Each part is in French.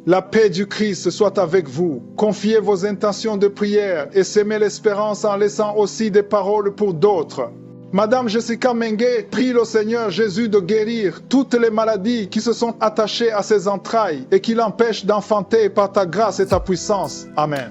La paix du Christ soit avec vous. Confiez vos intentions de prière et semez l'espérance en laissant aussi des paroles pour d'autres. Madame Jessica Mengue prie le Seigneur Jésus de guérir toutes les maladies qui se sont attachées à ses entrailles et qui l'empêchent d'enfanter par ta grâce et ta puissance. Amen.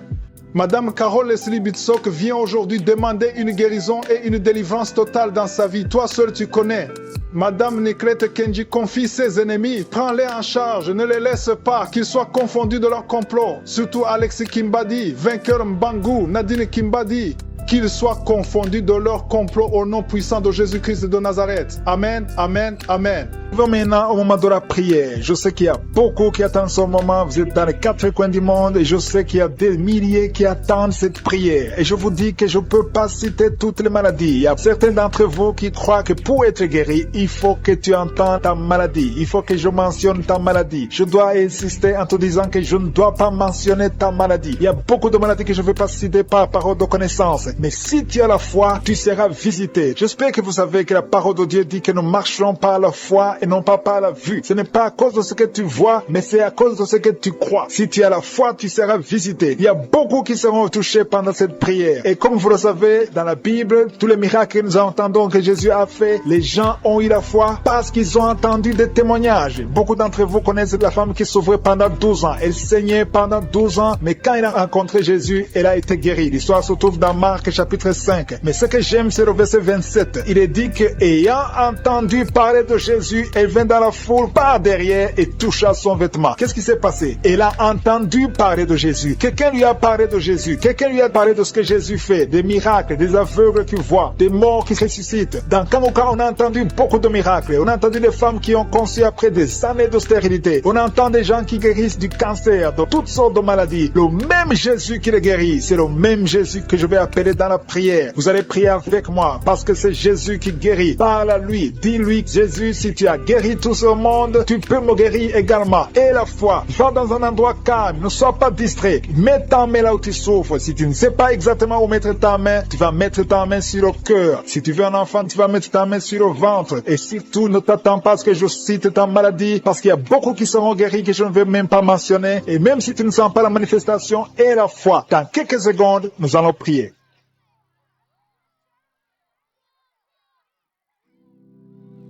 Madame Carole Leslie Bitsok vient aujourd'hui demander une guérison et une délivrance totale dans sa vie. Toi seul tu connais. Madame Nicolette Kenji confie ses ennemis. Prends-les en charge, ne les laisse pas, qu'ils soient confondus de leur complot. Surtout Alexis Kimbadi, vainqueur Mbangu, Nadine Kimbadi. Qu'ils soient confondus de leur complot au nom puissant de Jésus-Christ de Nazareth. Amen, amen, amen. Maintenant, au moment de la prière, je sais qu'il y a beaucoup qui attendent ce moment. Vous êtes dans les 4 coins du monde et je sais qu'il y a des milliers qui attendent cette prière. Et je vous dis que je ne peux pas citer toutes les maladies. Il y a certains d'entre vous qui croient que pour être guéri, il faut que tu entends ta maladie. Il faut que je mentionne ta maladie. Je dois insister en te disant que je ne dois pas mentionner ta maladie. Il y a beaucoup de maladies que je ne vais pas citer par parole de connaissance. Mais si tu as la foi, tu seras visité. J'espère que vous savez que la parole de Dieu dit que nous marcherons par la foi et non pas par la vue. Ce n'est pas à cause de ce que tu vois, mais c'est à cause de ce que tu crois. Si tu as la foi, tu seras visité. Il y a beaucoup qui seront touchés pendant cette prière. Et comme vous le savez, dans la Bible, tous les miracles que nous entendons que Jésus a fait, les gens ont eu la foi parce qu'ils ont entendu des témoignages. Beaucoup d'entre vous connaissent la femme qui souffrait pendant 12 ans. Elle saignait pendant 12 ans, mais quand elle a rencontré Jésus, elle a été guérie. L'histoire se trouve dans Marc chapitre 5. Mais ce que j'aime, c'est le verset 27. Il est dit que, ayant entendu parler de Jésus, elle vint dans la foule par derrière et toucha son vêtement. Qu'est-ce qui s'est passé? Elle a entendu parler de Jésus. Quelqu'un lui a parlé de Jésus. Quelqu'un lui a parlé de ce que Jésus fait, des miracles, des aveugles qui voient, des morts qui ressuscitent. Dans Kamuka, on a entendu beaucoup de miracles. On a entendu des femmes qui ont conçu après des années de stérilité. On entend des gens qui guérissent du cancer, de toutes sortes de maladies. Le même Jésus qui les guérit, c'est le même Jésus que je vais appeler dans la prière. Vous allez prier avec moi parce que c'est Jésus qui guérit. Parle à lui. Dis-lui, Jésus, si tu as guéri tout ce monde, tu peux me guérir également. Et la foi, va dans un endroit calme, ne sois pas distrait. Mets ta main là où tu souffres. Si tu ne sais pas exactement où mettre ta main, tu vas mettre ta main sur le cœur. Si tu veux un enfant, tu vas mettre ta main sur le ventre. Et surtout, ne t'attends pas à ce que je cite ta maladie, parce qu'il y a beaucoup qui seront guéris que je ne vais même pas mentionner. Et même si tu ne sens pas la manifestation et la foi, dans quelques secondes, nous allons prier.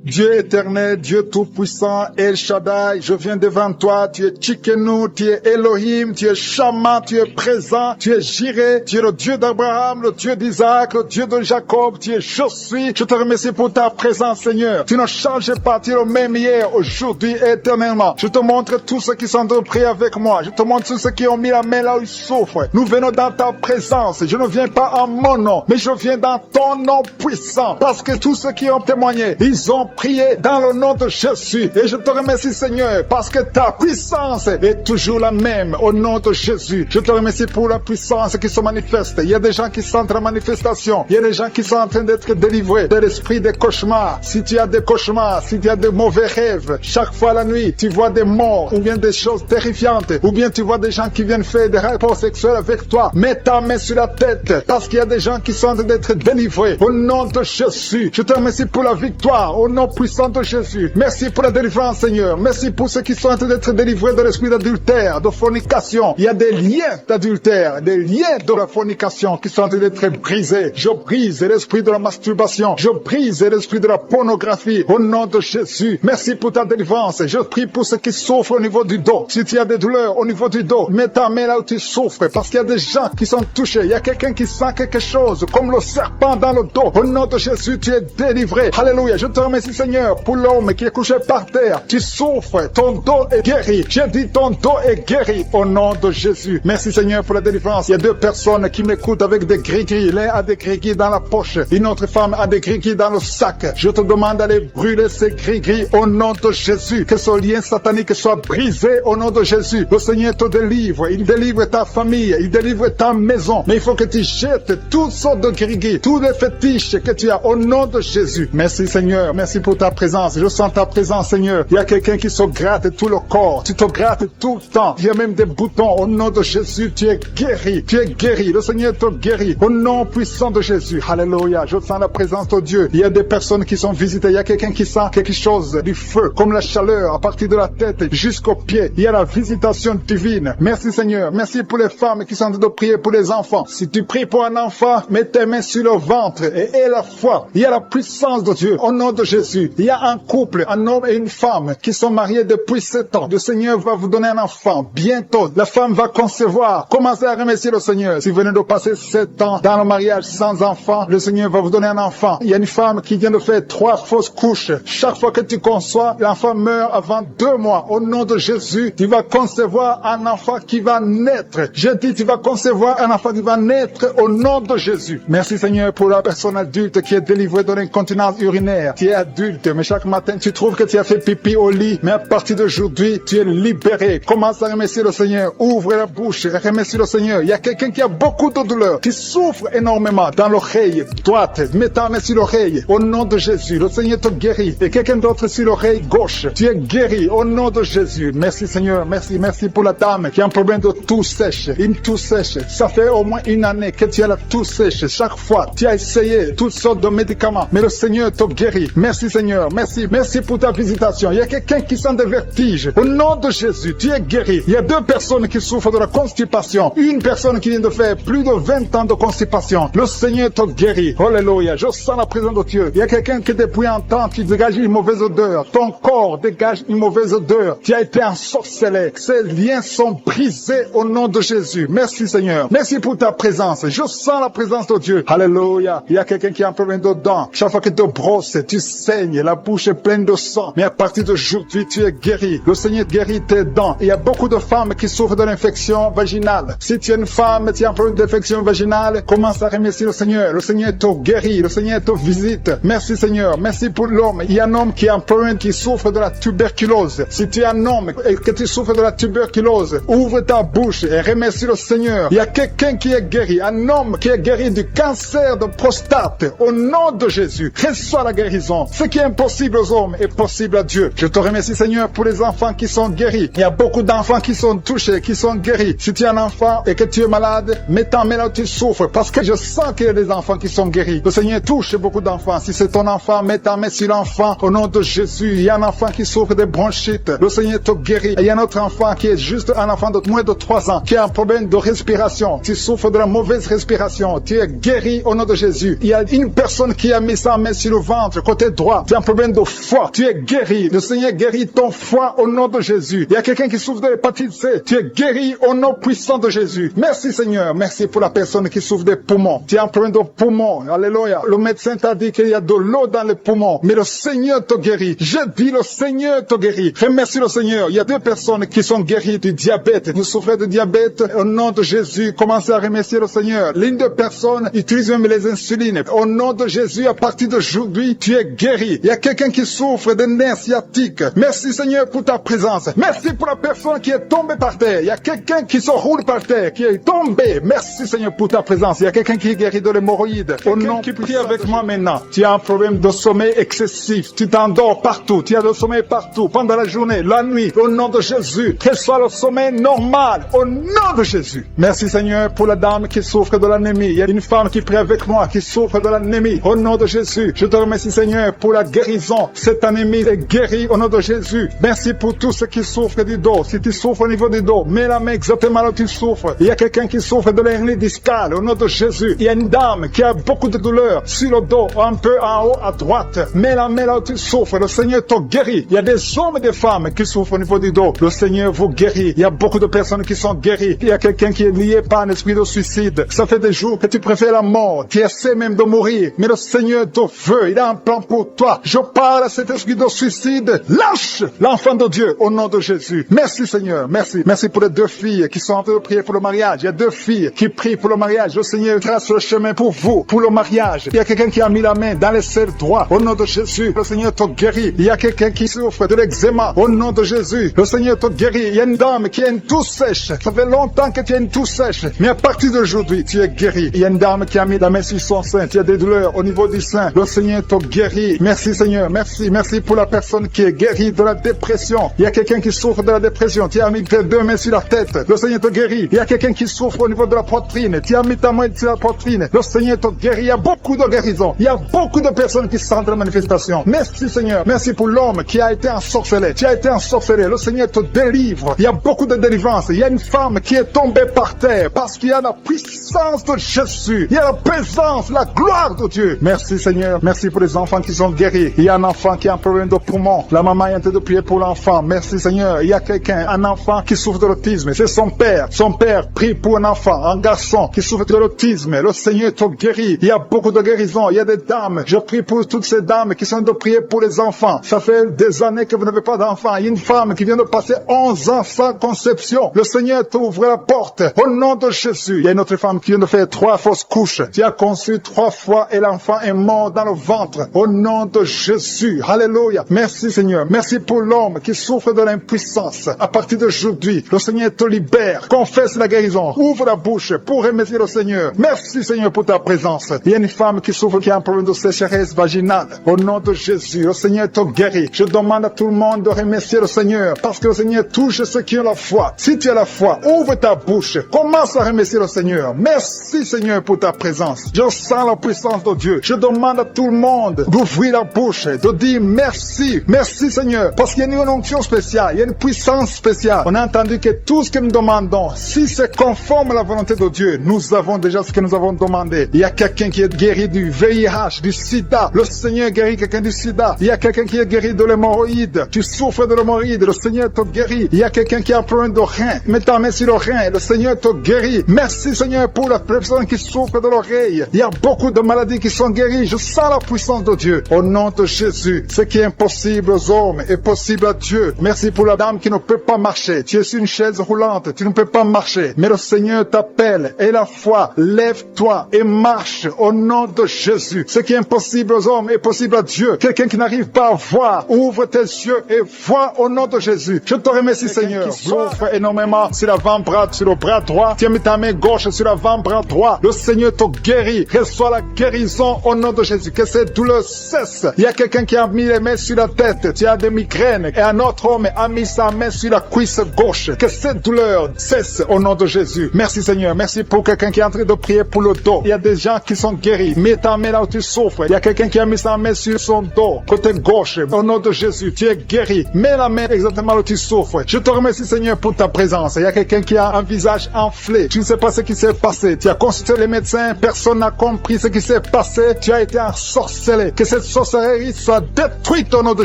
Dieu éternel, Dieu tout-puissant, El Shaddai, je viens devant toi, tu es Tchikenu, tu es Elohim, tu es Shama, tu es présent, tu es Jireh, tu es le Dieu d'Abraham, le Dieu d'Isaac, le Dieu de Jacob, tu es Je suis. Je te remercie pour ta présence, Seigneur. Tu ne changes pas, tu es le même hier, aujourd'hui et éternellement. Je te montre tous ceux qui sont de prier avec moi. Je te montre tous ceux qui ont mis la main là où ils souffrent. Nous venons dans ta présence. Je ne viens pas en mon nom, mais je viens dans ton nom puissant. Parce que tous ceux qui ont témoigné, ils ont prié dans le nom de Jésus. Et je te remercie, Seigneur, parce que ta puissance est toujours la même au nom de Jésus. Je te remercie pour la puissance qui se manifeste. Il y a des gens qui sentent la manifestation. Il y a des gens qui sont en train d'être délivrés de l'esprit des cauchemars. Si tu as des cauchemars, si tu as de mauvais rêves, chaque fois la nuit, tu vois des morts ou bien des choses terrifiantes, ou bien tu vois des gens qui viennent faire des rapports sexuels avec toi, mets ta main sur la tête, parce qu'il y a des gens qui sont en train d'être délivrés au nom de Jésus. Je te remercie pour la victoire au nom puissant de Jésus. Merci pour la délivrance, Seigneur. Merci pour ceux qui sont en train d'être délivrés de l'esprit d'adultère, de fornication. Il y a des liens d'adultère, des liens de la fornication qui sont en train d'être brisés. Je brise l'esprit de la masturbation. Je brise l'esprit de la pornographie au nom de Jésus. Merci pour ta délivrance. Je prie pour ceux qui souffrent au niveau du dos. Si tu as des douleurs au niveau du dos, mets ta main là où tu souffres, parce qu'il y a des gens qui sont touchés. Il y a quelqu'un qui sent quelque chose, comme le serpent dans le dos. Au nom de Jésus, tu es délivré. Alléluia. Je te remercie, Seigneur, pour l'homme qui est couché par terre. Tu souffres, ton dos est guéri. J'ai dit ton dos est guéri au nom de Jésus. Merci, Seigneur, pour la délivrance. Il y a deux personnes qui m'écoutent avec des gris-gris. L'un a des gris-gris dans la poche. Une autre femme a des gris-gris dans le sac. Je te demande d'aller brûler ces gris-gris au nom de Jésus. Que ce lien satanique soit brisé au nom de Jésus. Le Seigneur te délivre. Il délivre ta famille. Il délivre ta maison. Mais il faut que tu jettes toutes sortes de gris-gris, tous les fétiches que tu as au nom de Jésus. Merci, Seigneur. Merci pour pour ta présence. Je sens ta présence, Seigneur. Il y a quelqu'un qui se gratte tout le corps. Tu te grattes tout le temps. Il y a même des boutons. Au nom de Jésus, tu es guéri. Tu es guéri. Le Seigneur te guérit. Au nom puissant de Jésus. Alléluia. Je sens la présence de Dieu. Il y a des personnes qui sont visitées. Il y a quelqu'un qui sent quelque chose, du feu, comme la chaleur, à partir de la tête jusqu'aux pieds. Il y a la visitation divine. Merci, Seigneur. Merci pour les femmes qui sont en train de prier pour les enfants. Si tu pries pour un enfant, mets tes mains sur le ventre et aie la foi. Il y a la puissance de Dieu. Au nom de Jésus. Il y a un couple, un homme et une femme qui sont mariés depuis 7 ans. Le Seigneur va vous donner un enfant. Bientôt, la femme va concevoir. Commencez à remercier le Seigneur. Si vous venez de passer 7 ans dans le mariage sans enfant, le Seigneur va vous donner un enfant. Il y a une femme qui vient de faire 3 fausses couches. Chaque fois que tu conçois, l'enfant meurt avant 2 mois. Au nom de Jésus, tu vas concevoir un enfant qui va naître. Je dis, tu vas concevoir un enfant qui va naître au nom de Jésus. Merci, Seigneur, pour la personne adulte qui est délivrée de l'incontinence urinaire. Tu es adulte, mais chaque matin, tu trouves que tu as fait pipi au lit. Mais à partir d'aujourd'hui, tu es libéré. Commence à remercier le Seigneur. Ouvre la bouche et remercie le Seigneur. Il y a quelqu'un qui a beaucoup de douleur, qui souffre énormément dans l'oreille droite. Mets ta main sur l'oreille. Au nom de Jésus, le Seigneur te guérit. Et quelqu'un d'autre sur l'oreille gauche. Tu es guéri au nom de Jésus. Merci, Seigneur. Merci, merci pour la dame qui a un problème de toux sèche. Une toux sèche. Ça fait au moins 1 année que tu as la toux sèche. Chaque fois, tu as essayé toutes sortes de médicaments. Mais le Seigneur te guérit. Merci, Seigneur. Merci. Merci pour ta visitation. Il y a quelqu'un qui sent des vertiges. Au nom de Jésus, tu es guéri. Il y a 2 personnes qui souffrent de la constipation. Une personne qui vient de faire plus de 20 ans de constipation. Le Seigneur te guérit. Alléluia. Je sens la présence de Dieu. Il y a quelqu'un qui depuis un temps, tu dégages une mauvaise odeur. Ton corps dégage une mauvaise odeur. Tu as été ensorcelé. Ces liens sont brisés au nom de Jésus. Merci, Seigneur. Merci pour ta présence. Je sens la présence de Dieu. Alléluia. Il y a quelqu'un qui a un problème de dents. Chaque fois que tu te brosses, tu saignes. La bouche est pleine de sang. Mais à partir d'aujourd'hui, tu es guéri. Le Seigneur guérit tes dents. Il y a beaucoup de femmes qui souffrent de l'infection vaginale. Si tu es une femme, tu as un problème d'infection vaginale, commence à remercier le Seigneur. Le Seigneur te guérit. Le Seigneur te visite. Merci, Seigneur. Merci pour l'homme. Il y a un homme qui a un problème, qui souffre de la tuberculose. Si tu es un homme et que tu souffres de la tuberculose, ouvre ta bouche et remercie le Seigneur. Il y a quelqu'un qui est guéri. Un homme qui est guéri du cancer de prostate. Au nom de Jésus, reçois la guérison. Ce qui est impossible aux hommes est possible à Dieu. Je te remercie, Seigneur, pour les enfants qui sont guéris. Il y a beaucoup d'enfants qui sont touchés, qui sont guéris. Si tu es un enfant et que tu es malade, mets ta main là où tu souffres, parce que je sens qu'il y a des enfants qui sont guéris. Le Seigneur touche beaucoup d'enfants. Si c'est ton enfant, mets ta main sur l'enfant. Au nom de Jésus, il y a un enfant qui souffre de bronchite. Le Seigneur te guérit. Et il y a un autre enfant qui est juste un enfant de moins de 3 ans, qui a un problème de respiration. Tu souffres de la mauvaise respiration. Tu es guéri au nom de Jésus. Il y a une personne qui a mis sa main sur le ventre, côté droit. Tu as un problème de foie. Tu es guéri. Le Seigneur guérit ton foie au nom de Jésus. Il y a quelqu'un qui souffre de l'hépatite C. Tu es guéri au nom puissant de Jésus. Merci, Seigneur. Merci pour la personne qui souffre des poumons. Tu as un problème de poumons. Alléluia. Le médecin t'a dit qu'il y a de l'eau dans les poumons. Mais le Seigneur te guérit. Je dis le Seigneur te guérit. Remercie le Seigneur. Il y a 2 personnes qui sont guéries du diabète. Vous souffrez de diabète. Au nom de Jésus, commencez à remercier le Seigneur. L'une des personnes utilise même les insulines. Au nom de Jésus, à partir d'aujourd'hui, tu es guéri. Il y a quelqu'un qui souffre de nerfs sciatiques. Merci, Seigneur, pour ta présence. Merci pour la personne qui est tombée par terre. Il y a quelqu'un qui se roule par terre, qui est tombé. Merci, Seigneur, pour ta présence. Il y a quelqu'un qui est guéri de l'hémorroïde. Au nom qui prie avec moi maintenant. Tu as un problème de sommeil excessif. Tu t'endors partout. Tu as le sommeil partout. Pendant la journée, la nuit. Au nom de Jésus. Reçois le sommeil normal. Au nom de Jésus. Merci, Seigneur, pour la dame qui souffre de l'anémie. Il y a une femme qui prie avec moi, qui souffre de l'anémie. Au nom de Jésus. Je te remercie, Seigneur, pour la guérison. Cette anémie est guérie au nom de Jésus. Merci pour tous ceux qui souffrent du dos. Si tu souffres au niveau du dos, mets la main exactement là où tu souffres. Il y a quelqu'un qui souffre de l'hernie discale. Au nom de Jésus. Il y a une dame qui a beaucoup de douleur sur le dos, un peu en haut à droite. Mets la main là où tu souffres. Le Seigneur te guérit. Il y a des hommes et des femmes qui souffrent au niveau du dos. Le Seigneur vous guérit. Il y a beaucoup de personnes qui sont guéries. Il y a quelqu'un qui est lié par un esprit de suicide. Ça fait des jours que tu préfères la mort. Tu essaies même de mourir. Mais le Seigneur te veut. Il a un plan pour toi. Je parle à cet esprit de suicide. Lâche l'enfant de Dieu au nom de Jésus. Merci, Seigneur. Merci. Merci pour les 2 filles qui sont en train de prier pour le mariage. Il y a 2 filles qui prient pour le mariage. Le Seigneur trace le chemin pour vous, pour le mariage. Il y a quelqu'un qui a mis la main dans les selles droits. Au nom de Jésus, le Seigneur te guérit. Il y a quelqu'un qui souffre de l'eczéma. Au nom de Jésus, le Seigneur te guérit. Il y a une dame qui a une toux sèche. Ça fait longtemps que tu as une toux sèche. Mais à partir d'aujourd'hui, tu es guéri. Il y a une dame qui a mis la main sur son sein. Tu as des douleurs au niveau du sein. Le Seigneur te guérit. Merci Seigneur, merci. Merci pour la personne qui est guérie de la dépression. Il y a quelqu'un qui souffre de la dépression. Tu as mis tes deux mains sur la tête. Le Seigneur te guérit. Il y a quelqu'un qui souffre au niveau de la poitrine. Tu as mis ta main sur la poitrine. Le Seigneur te guérit. Il y a beaucoup de guérisons. Il y a beaucoup de personnes qui sentent la manifestation. Merci Seigneur. Merci pour l'homme qui a été ensorcelé. Tu as été ensorcelé. Le Seigneur te délivre. Il y a beaucoup de délivrance. Il y a une femme qui est tombée par terre parce qu'il y a la puissance de Jésus. Il y a la présence, la gloire de Dieu. Merci Seigneur. Merci pour les enfants qui sont guéris. Il y a un enfant qui a un problème de poumon. La maman est en train de prier pour l'enfant. Merci Seigneur. Il y a quelqu'un, un enfant qui souffre de l'autisme. C'est son père. Son père prie pour un enfant, un garçon qui souffre de l'autisme. Le Seigneur te guérit. Il y a beaucoup de guérisons. Il y a des dames. Je prie pour toutes ces dames qui sont en train de prier pour les enfants. Ça fait des années que vous n'avez pas d'enfant. Il y a une femme qui vient de passer 11 ans sans conception. Le Seigneur t'ouvre la porte. Au nom de Jésus. Il y a une autre femme qui vient de faire 3 fausses couches. Tu as conçu 3 fois et l'enfant est mort dans le ventre. Au nom de Jésus. Alléluia. Merci Seigneur. Merci pour l'homme qui souffre de l'impuissance. À partir d'aujourd'hui, le Seigneur te libère. Confesse la guérison. Ouvre la bouche pour remercier le Seigneur. Merci Seigneur pour ta présence. Il y a une femme qui souffre, qui a un problème de sécheresse vaginale. Au nom de Jésus, le Seigneur te guérit. Je demande à tout le monde de remercier le Seigneur parce que le Seigneur touche ceux qui ont la foi. Si tu as la foi, ouvre ta bouche. Commence à remercier le Seigneur. Merci Seigneur pour ta présence. Je sens la puissance de Dieu. Je demande à tout le monde d'ouvrir la bouche, de dire merci. Merci Seigneur. Parce qu'il y a une onction spéciale. Il y a une puissance spéciale. On a entendu que tout ce que nous demandons, si c'est conforme à la volonté de Dieu, nous avons déjà ce que nous avons demandé. Il y a quelqu'un qui est guéri du VIH, du sida. Le Seigneur guérit quelqu'un du sida. Il y a quelqu'un qui est guéri de l'hémorroïde. Tu souffres de l'hémorroïde. Le Seigneur te guérit. Il y a quelqu'un qui a un problème de rein. Mets ta main sur le rein. Le Seigneur te guérit. Merci Seigneur pour la personne qui souffre de l'oreille. Il y a beaucoup de maladies qui sont guéries. Je sens la puissance de Dieu. Au nom de Jésus, ce qui est impossible aux hommes est possible à Dieu. Merci pour la dame qui ne peut pas marcher. Tu es sur une chaise roulante. Tu ne peux pas marcher. Mais le Seigneur t'appelle. Et la foi, lève-toi et marche au nom de Jésus. Ce qui est impossible aux hommes est possible à Dieu. Quelqu'un qui n'arrive pas à voir, ouvre tes yeux et vois au nom de Jésus. Je te remercie Seigneur. Souffre énormément sur l'avant-bras, sur le bras droit. Tu as mis ta main gauche sur l'avant-bras droit. Le Seigneur te guérit. Reçois la guérison au nom de Jésus. Que cette douleur cesse. Il y a quelqu'un qui a mis les mains sur la tête. Tu as des migraines. Et un autre homme a mis sa main sur la cuisse gauche. Que cette douleur cesse au nom de Jésus. Merci Seigneur. Merci pour quelqu'un qui est en train de prier pour le dos. Il y a des gens qui sont guéris. Mets ta main là où tu souffres. Il y a quelqu'un qui a mis sa main sur son dos, côté gauche. Au nom de Jésus, tu es guéri. Mets la main exactement là où tu souffres. Je te remercie Seigneur pour ta présence. Il y a quelqu'un qui a un visage enflé. Tu ne sais pas ce qui s'est passé. Tu as consulté les médecins. Personne n'a compris ce qui s'est passé. Tu as été ensorcelé. Que cette sorcellerie soit détruite au nom de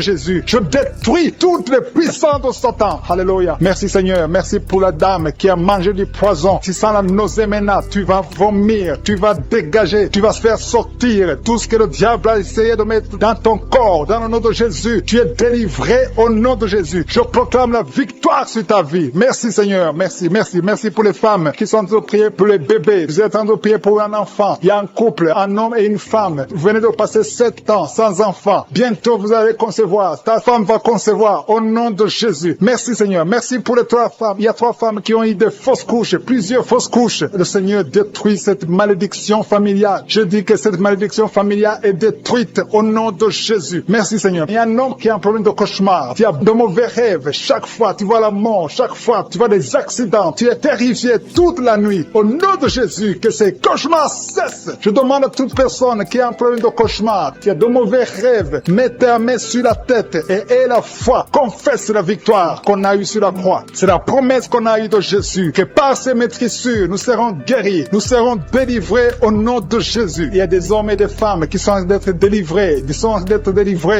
Jésus. Je détruis toutes les puissances de Satan. Alléluia. Merci Seigneur. Merci pour la dame qui a mangé du poison. Tu sens la nausée maintenant. Tu vas vomir. Tu vas dégager. Tu vas se faire sortir tout ce que le diable a essayé de mettre dans ton corps. Dans le nom de Jésus. Tu es délivré au nom de Jésus. Je proclame la victoire sur ta vie. Merci Seigneur. Merci, merci, merci pour les femmes qui sont en train de prier pour les bébés. Vous êtes en train de prier pour un enfant. Il y a un couple, un homme et une femme. Vous venez de passer 7 ans sans enfant. Bientôt vous allez concevoir. Ta femme va concevoir au nom de Jésus. Merci Seigneur. Merci pour les 3 femmes. Il y a 3 femmes qui ont eu des fausses couches, plusieurs fausses couches. Le Seigneur détruit cette malédiction familiale. Je dis que cette malédiction familiale est détruite au nom de Jésus. Merci Seigneur. Il y a un homme qui a un problème de cauchemar. Tu as de mauvais rêves. Chaque fois tu vois la mort. Chaque fois tu vois des accidents. Tu es terrifié toute la nuit. Au nom de Jésus, que ces cauchemars cessent. Je demande à toute personne qui a un problème de cauchemar, qui a de mauvais rêves, mets ta main sur la tête et aie la foi. Confesse la victoire qu'on a eue sur la croix. C'est la promesse qu'on a eue de Jésus, que par ces maîtrissures, nous serons guéris, nous serons délivrés au nom de Jésus. Il y a des hommes et des femmes qui sont en train d'être délivrés,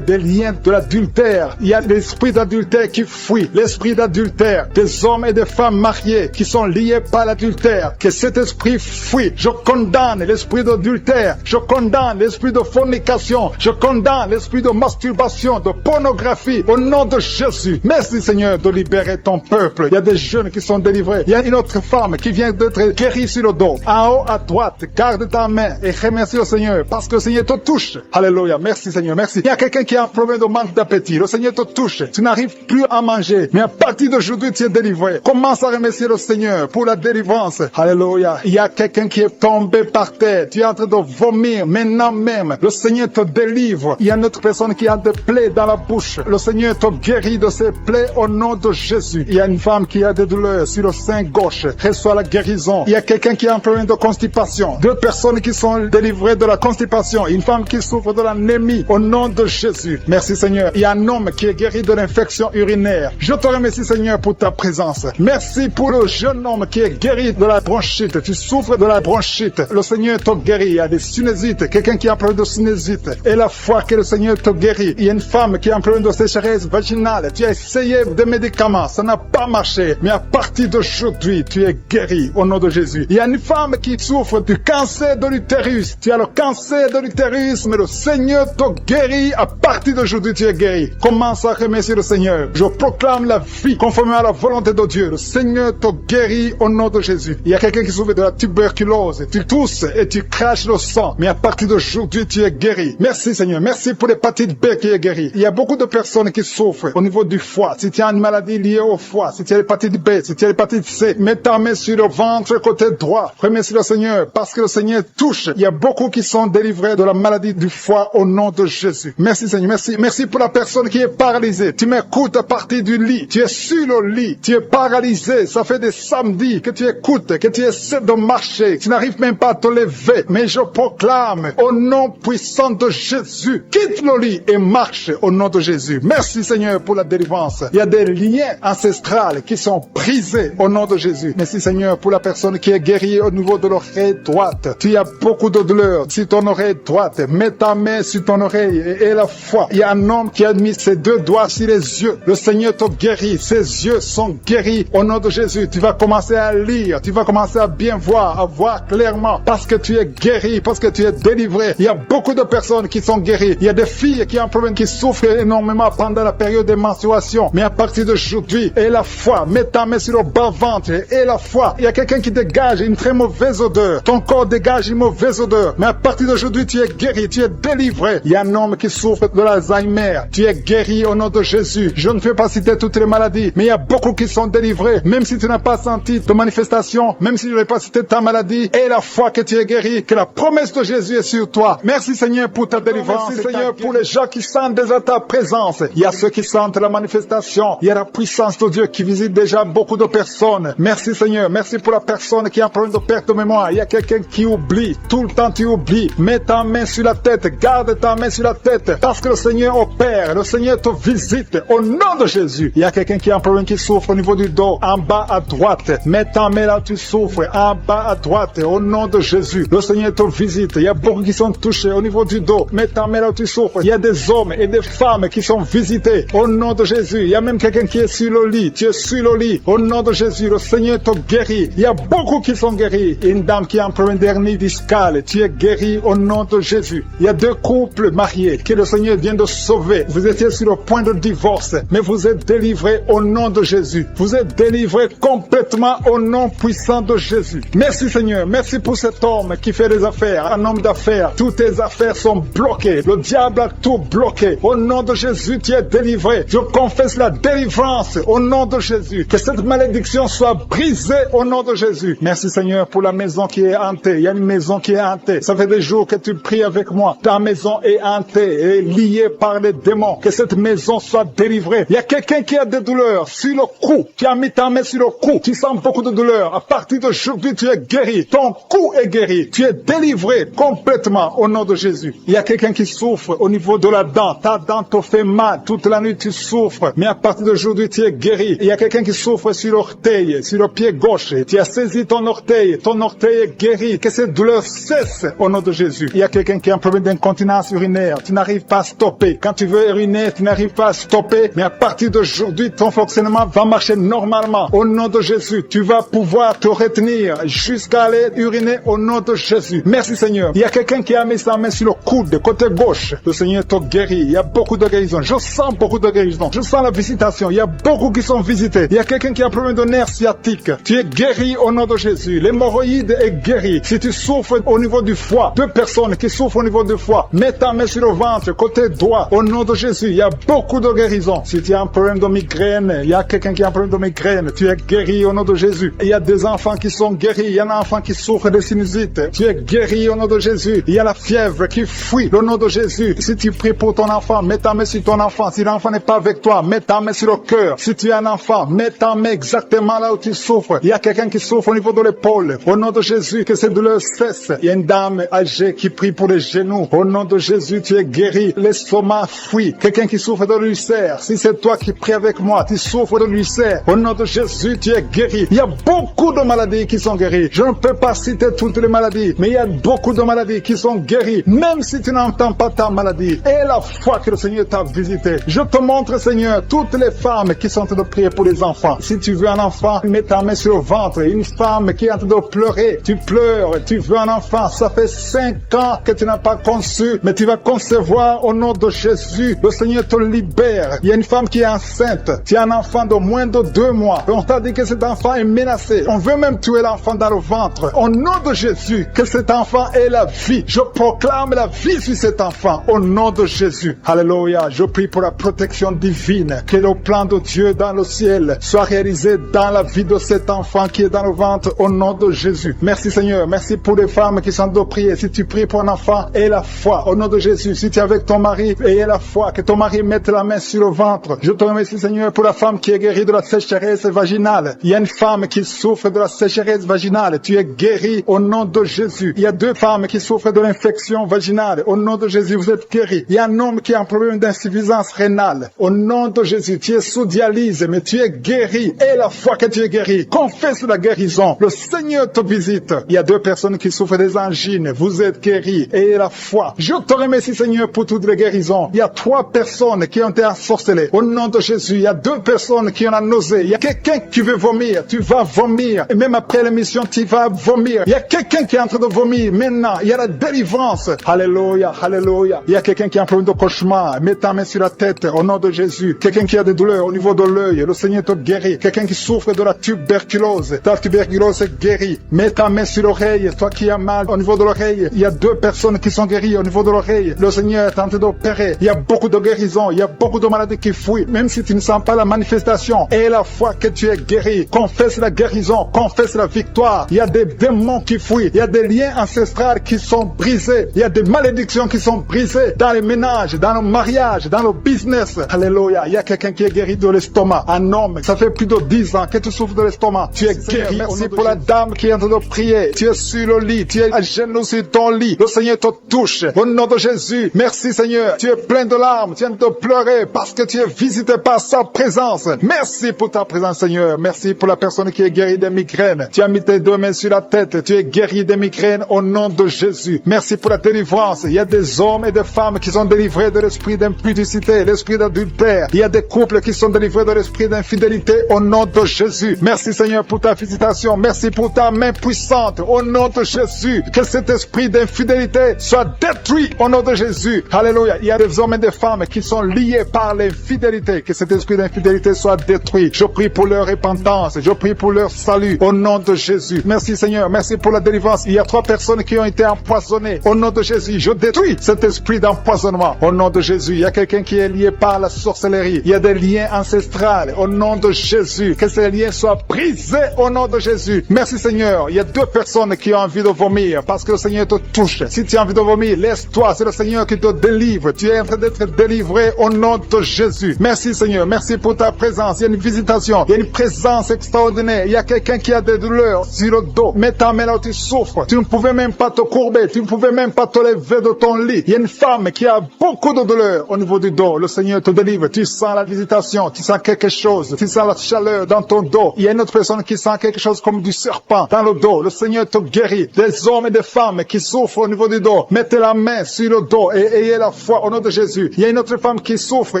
des liens de l'adultère. Il y a l'esprit d'adultère qui fuit, l'esprit d'adultère, des hommes et des femmes mariés qui sont liés par l'adultère. Que cet esprit fuit. Je condamne l'esprit d'adultère, je condamne l'esprit de fornication, je condamne l'esprit de masturbation, de pornographie, au nom de Jésus. Merci Seigneur de libérer ton peuple. Il y a des jeunes qui sont délivrés. Il y a une autre femme qui vient d'être guérie sur le dos. En haut à droite, garde ta main et remercie le Seigneur parce que le Seigneur te touche. Alléluia. Merci Seigneur, merci. Il y a quelqu'un qui a un problème de manque d'appétit. Le Seigneur te touche. Tu n'arrives plus à manger. Mais à partir d'aujourd'hui, tu es délivré. Commence à remercier le Seigneur pour la délivrance. Alléluia. Il y a quelqu'un qui est tombé par terre. Tu es en train de vomir maintenant même. Le Seigneur te délivre. fièvre. Il y a une autre personne qui a des plaies dans la bouche. Le Seigneur te guérit de ces plaies au nom de Jésus. Il y a une femme qui a des douleurs sur le sein gauche. Reçoit la guérison. Il y a quelqu'un qui a un problème de constipation. 2 personnes qui sont délivrées de la constipation. Une femme qui souffre de l'anémie au nom de Jésus. Merci Seigneur. Il y a un homme qui est guéri de l'infection urinaire. Je te remercie Seigneur pour ta présence. Merci pour le jeune homme qui est guéri de la bronchite. Tu souffres de la bronchite. Le Seigneur te guérit. Il y a des sinusites. Quelqu'un qui a un problème de sinusite. Et la foi que le Seigneur te guérit. Il y a une femme qui a un problème de sécheresse vaginale. Tu as essayé des médicaments. Ça n'a pas marché. Mais à partir d'aujourd'hui, tu es guéri au nom de Jésus. Il y a une femme qui souffre du cancer de l'utérus. Tu as le cancer de l'utérus, mais le Seigneur te guérit. À partir d'aujourd'hui, tu es guéri. Commence à remercier le Seigneur. Je proclame la vie conformément à la volonté de Dieu. Le Seigneur te guérit au nom de Jésus. Il y a quelqu'un qui souffre de la tuberculose. Tu tousses et tu craches le sang. Mais à partir d'aujourd'hui, tu es guéri. Merci Seigneur. Merci pour l'hépatite B qui est guérie. Il y a beaucoup de personnes qui souffrent au niveau du foie. Si tu as une maladie liée au foie, si tu as l'hépatite B, si tu as l'hépatite C, mets ta main sur le ventre côté droit. Remercie le Seigneur parce que le Seigneur touche. Il y a beaucoup qui sont délivrés de la maladie du foie au nom de Jésus. Merci Seigneur. Merci. Merci pour la personne qui est paralysée. Tu m'écoutes à partir du lit. Tu es sur le lit. Tu es paralysé. Ça fait des samedis que tu écoutes, que tu essaies de marcher. Tu n'arrives même pas à te lever. Mais je proclame au nom puissant de Jésus, quitte le lit et marche au nom de Jésus. Merci Seigneur pour la délivrance. Il y a des liens ancestrales qui sont brisés au nom de Jésus. Merci Seigneur pour la personne qui est guérie au niveau de l'oreille droite. Tu as beaucoup de douleur sur ton oreille droite. Mets ta main sur ton oreille et la foi. Il y a un homme qui a mis ses 2 doigts sur les yeux. Le Seigneur te guérit. Ses yeux sont guéris au nom de Jésus. Tu vas commencer à lire. Tu vas commencer à bien voir, à voir clairement parce que tu es guéri, parce que tu es délivré. Il y a beaucoup de personnes qui sont guéries. Il y a des filles qui ont un problème, qui souffrent énormément pendant la période de menstruation. Mais à partir d'aujourd'hui, et la foi, mets ta main sur le bas-ventre et la foi. Il y a quelqu'un qui dégage une très mauvaise odeur. Ton corps dégage une mauvaise odeur. Mais à partir d'aujourd'hui, tu es guéri, tu es délivré. Il y a un homme qui souffre de l'Alzheimer. Tu es guéri au nom de Jésus. Je ne fais pas citer toutes les maladies, mais il y a beaucoup qui sont délivrés. Même si tu n'as pas senti de manifestation, même si je n'ai pas cité ta maladie, et la foi que tu es guéri, que la promesse de Jésus est sur toi. Merci Seigneur pour ta délivrance. Merci Seigneur pour les gens qui sentent déjà ta présence. Il y a ceux qui sentent la manifestation. Il y a la puissance de Dieu qui visite déjà beaucoup de personnes. Merci Seigneur. Merci pour la personne qui a un problème de perte de mémoire. Il y a quelqu'un qui oublie. Tout le temps tu oublies. Mets ta main sur la tête. Garde ta main sur la tête. Parce que le Seigneur opère. Le Seigneur te visite. Au nom de Jésus. Il y a quelqu'un qui a un problème qui souffre au niveau du dos. En bas à droite. Mets ta main là où tu souffres. En bas à droite. Au nom de Jésus. Le Seigneur te visite. Il y a beaucoup qui sont touchés au niveau du dos. Mets ta main là où tu souffres. Il y a des hommes et des femmes qui sont visités. Au nom de Jésus. Il y a même quelqu'un qui est sur le lit. Tu es sur le lit. Au nom de Jésus. Le Seigneur te guérit. Il y a beaucoup qui sont guéris. Une dame qui a un problème d'hernie discale. Tu es guéri au nom de Jésus. Il y a 2 couples mariés que le Seigneur vient de sauver. Vous étiez sur le point de divorce, mais vous êtes délivrés au nom de Jésus. Vous êtes délivrés complètement au nom puissant de Jésus. Merci Seigneur. Merci pour cet homme qui fait des affaires. Un homme d'affaires. Toutes tes affaires sont bloquées. Le diable a tout bloqué. Au nom de Jésus, tu es délivré. Je confesse la délivrance au nom de Jésus. Que cette malédiction soit brisée au nom de Jésus. Merci Seigneur pour la maison qui est hantée. Il y a une maison qui est hantée. Ça fait des jours que tu pries avec moi. Ta maison est hantée et liée par les démons. Que cette maison soit délivrée. Il y a quelqu'un qui a des douleurs sur le cou. Tu as mis ta main sur le cou. Tu sens beaucoup de douleurs. À partir d'aujourd'hui, tu es guéri. Ton cou est guéri. Tu es délivré complètement au nom de Jésus. Il y a quelqu'un qui souffre au niveau de la dent. Ta dent te fait mal. Toute la nuit, tu souffres. Mais à partir d'aujourd'hui, tu es guéri. Il y a quelqu'un qui souffre sur l'orteil, sur le pied gauche. Tu as saisi ton orteil. Ton orteil est guéri. Que cette douleur cesse au nom de Jésus. Il y a quelqu'un qui a un problème d'incontinence urinaire. Tu n'arrives pas à stopper. Quand tu veux uriner, tu n'arrives pas à stopper. Mais à partir d'aujourd'hui, ton fonctionnement va marcher normalement. Au nom de Jésus, tu vas pouvoir te retenir jusqu'à aller uriner au nom de Jésus. Merci Seigneur. Il y a quelqu'un qui a mis sa main sur le coude, côté gauche. Le Seigneur te guérit. Il y a beaucoup de guérisons. Je sens beaucoup de guérisons. Je sens la visitation. Il y a beaucoup qui sont visités. Il y a quelqu'un qui a un problème de nerf sciatique. Tu es guéri au nom de Jésus. L'hémorroïde est guéri. Si tu souffres au niveau du foie, 2 personnes qui souffrent au niveau du foie, mets ta main sur le ventre, côté droit. Au nom de Jésus, il y a beaucoup de guérisons. Si tu as un problème de migraine, il y a quelqu'un qui a un problème de migraine. Tu es guéri au nom de Jésus. Il y a des enfants qui sont guéris. Il y a un enfant qui souffre de sinusite. Tu es guéri au nom de Jésus. Il y a la fièvre qui fuit. Au nom de Jésus. Si tu pries pour ton enfant, mets ta main sur ton enfant. Si l'enfant n'est pas avec toi, mets ta main sur le cœur. Si tu es un enfant, mets ta main exactement là où tu souffres. Il y a quelqu'un qui souffre au niveau de l'épaule. Au nom de Jésus, que cette douleur cesse. Il y a une dame âgée qui prie pour les genoux. Au nom de Jésus, tu es guéri. L'estomac fuit. Quelqu'un qui souffre de l'ulcère. Si c'est toi qui pries avec moi, tu souffres de l'ulcère. Au nom de Jésus, tu es guéri. Il y a beaucoup de maladies qui sont guéries. Je ne peux pas citer toutes les maladies, mais il y a beaucoup de maladies qui sont guéries. Même si tu n'entends pas ta maladie. Et la foi que le Seigneur t'a visité. Je te montre, Seigneur, toutes les femmes qui sont en train de prier pour les enfants. Si tu veux un enfant, mets ta main sur le ventre. Une femme qui est en train de pleurer. Tu pleures, tu veux un enfant. Ça fait 5 ans que tu n'as pas conçu, mais tu vas concevoir au nom de Jésus. Le Seigneur te libère. Il y a une femme qui est enceinte. Tu as un enfant de moins de 2 mois. On t'a dit que cet enfant est menacé. On veut même tuer l'enfant dans le ventre. Au nom de Jésus, que cet enfant ait la vie. Je proclame la vie sur cet enfant. Au nom de Jésus. Alléluia. Je prie pour la protection divine. Que le plan de Dieu dans le ciel soit réalisé dans la vie de cet enfant qui est dans le ventre. Au nom de Jésus. Merci Seigneur. Merci pour les femmes qui sont de prier. Si tu pries pour un enfant, aie la foi. Au nom de Jésus. Si tu es avec ton mari, aie la foi. Que ton mari mette la main sur le ventre. Je te remercie Seigneur pour la femme qui est guérie de la sécheresse vaginale. Il y a une femme qui souffre de la sécheresse vaginale. Tu es guérie au nom de Jésus. Il y a 2 femmes qui souffrent de l'infection vaginale. Au nom de Jésus, vous êtes guéris. Il y a un homme qui a un problème d'insuffisance rénale. Au nom de Jésus, tu es sous dialyse, mais tu es guéri. Et la foi que tu es guéri, confesse la guérison. Le Seigneur te visite. Il y a 2 personnes qui souffrent des angines. Vous êtes guéris. Et la foi. Je te remercie Seigneur pour toutes les guérisons. Il y a 3 personnes qui ont été ensorcelées. Au nom de Jésus, il y a 2 personnes qui ont la nausée. Il y a quelqu'un qui veut vomir. Tu vas vomir. Et même après l'émission, tu vas vomir. Il y a quelqu'un qui est en train de vomir. Maintenant, il y a la délivrance. Alléluia, alléluia. Il y a quelqu'un qui a un problème de cauchemar. Mets ta main sur la tête au nom de Jésus. Quelqu'un qui a des douleurs au niveau de l'œil. Le Seigneur te guérit. Quelqu'un qui souffre de la tuberculose. Ta tuberculose est guérie. Mets ta main sur l'oreille. Toi qui as mal au niveau de l'oreille. Il y a 2 personnes qui sont guéries au niveau de l'oreille. Le Seigneur est en train d'opérer. Il y a beaucoup de guérisons. Il y a beaucoup de maladies qui fuient. Même si tu ne sens pas la manifestation. Et la foi que tu es guéri. Confesse la guérison. Confesse la victoire. Il y a des démons qui fuient. Il y a des liens ancestrales qui sont brisés. Il y a des malédictions qui sont brisées dans les ménages, dans le mariage, dans le business. Alléluia. Il y a quelqu'un qui est guéri de l'estomac. Un homme. Ça fait plus de 10 ans que tu souffres de l'estomac. Tu es guéri. Merci pour la dame qui est en train de prier. Tu es sur le lit. Tu es à genoux sur ton lit. Le Seigneur te touche. Au nom de Jésus. Merci Seigneur. Tu es plein de larmes. Tu viens de pleurer parce que tu es visité par sa présence. Merci pour ta présence Seigneur. Merci pour la personne qui est guérie des migraines. Tu as mis tes 2 mains sur la tête. Tu es guéri des migraines au nom de Jésus. Merci pour la délivrance. Il y a des hommes et des femmes qui sont délivrés de l'esprit d'impudicité, l'esprit d'adultère. Il y a des couples qui sont délivrés de l'esprit d'infidélité au nom de Jésus. Merci Seigneur pour ta visitation. Merci pour ta main puissante au nom de Jésus. Que cet esprit d'infidélité soit détruit au nom de Jésus. Alléluia. Il y a des hommes et des femmes qui sont liés par l'infidélité. Que cet esprit d'infidélité soit détruit. Je prie pour leur repentance. Je prie pour leur salut au nom de Jésus. Merci Seigneur. Merci pour la délivrance. Il y a 3 personnes qui ont été empoisonnées. Au nom de Jésus, je détruis cet esprit d'empoisonnement. Au nom de Jésus, il y a quelqu'un qui est lié par la sorcellerie. Il y a des liens ancestrales. Au nom de Jésus, que ces liens soient brisés au nom de Jésus. Merci Seigneur. Il y a 2 personnes qui ont envie de vomir parce que le Seigneur te touche. Si tu as envie de vomir, laisse-toi. C'est le Seigneur qui te délivre. Tu es en train d'être délivré au nom de Jésus. Merci Seigneur. Merci pour ta présence. Il y a une visitation. Il y a une présence extraordinaire. Il y a quelqu'un qui a des douleurs sur le dos. Mets ta main là où tu souffres. Tu ne pouvais même pas te courber. Tu ne pouvais même pas te lever de ton lit. Il y a une femme qui a beaucoup de douleurs au niveau du dos. Le Seigneur te délivre. Tu sens la visitation. Tu sens quelque chose. Tu sens la chaleur dans ton dos. Il y a une autre personne qui sent quelque chose comme du serpent dans le dos. Le Seigneur te guérit. Des hommes et des femmes qui souffrent au niveau du dos. Mettez la main sur le dos et ayez la foi au nom de Jésus. Il y a une autre femme qui souffre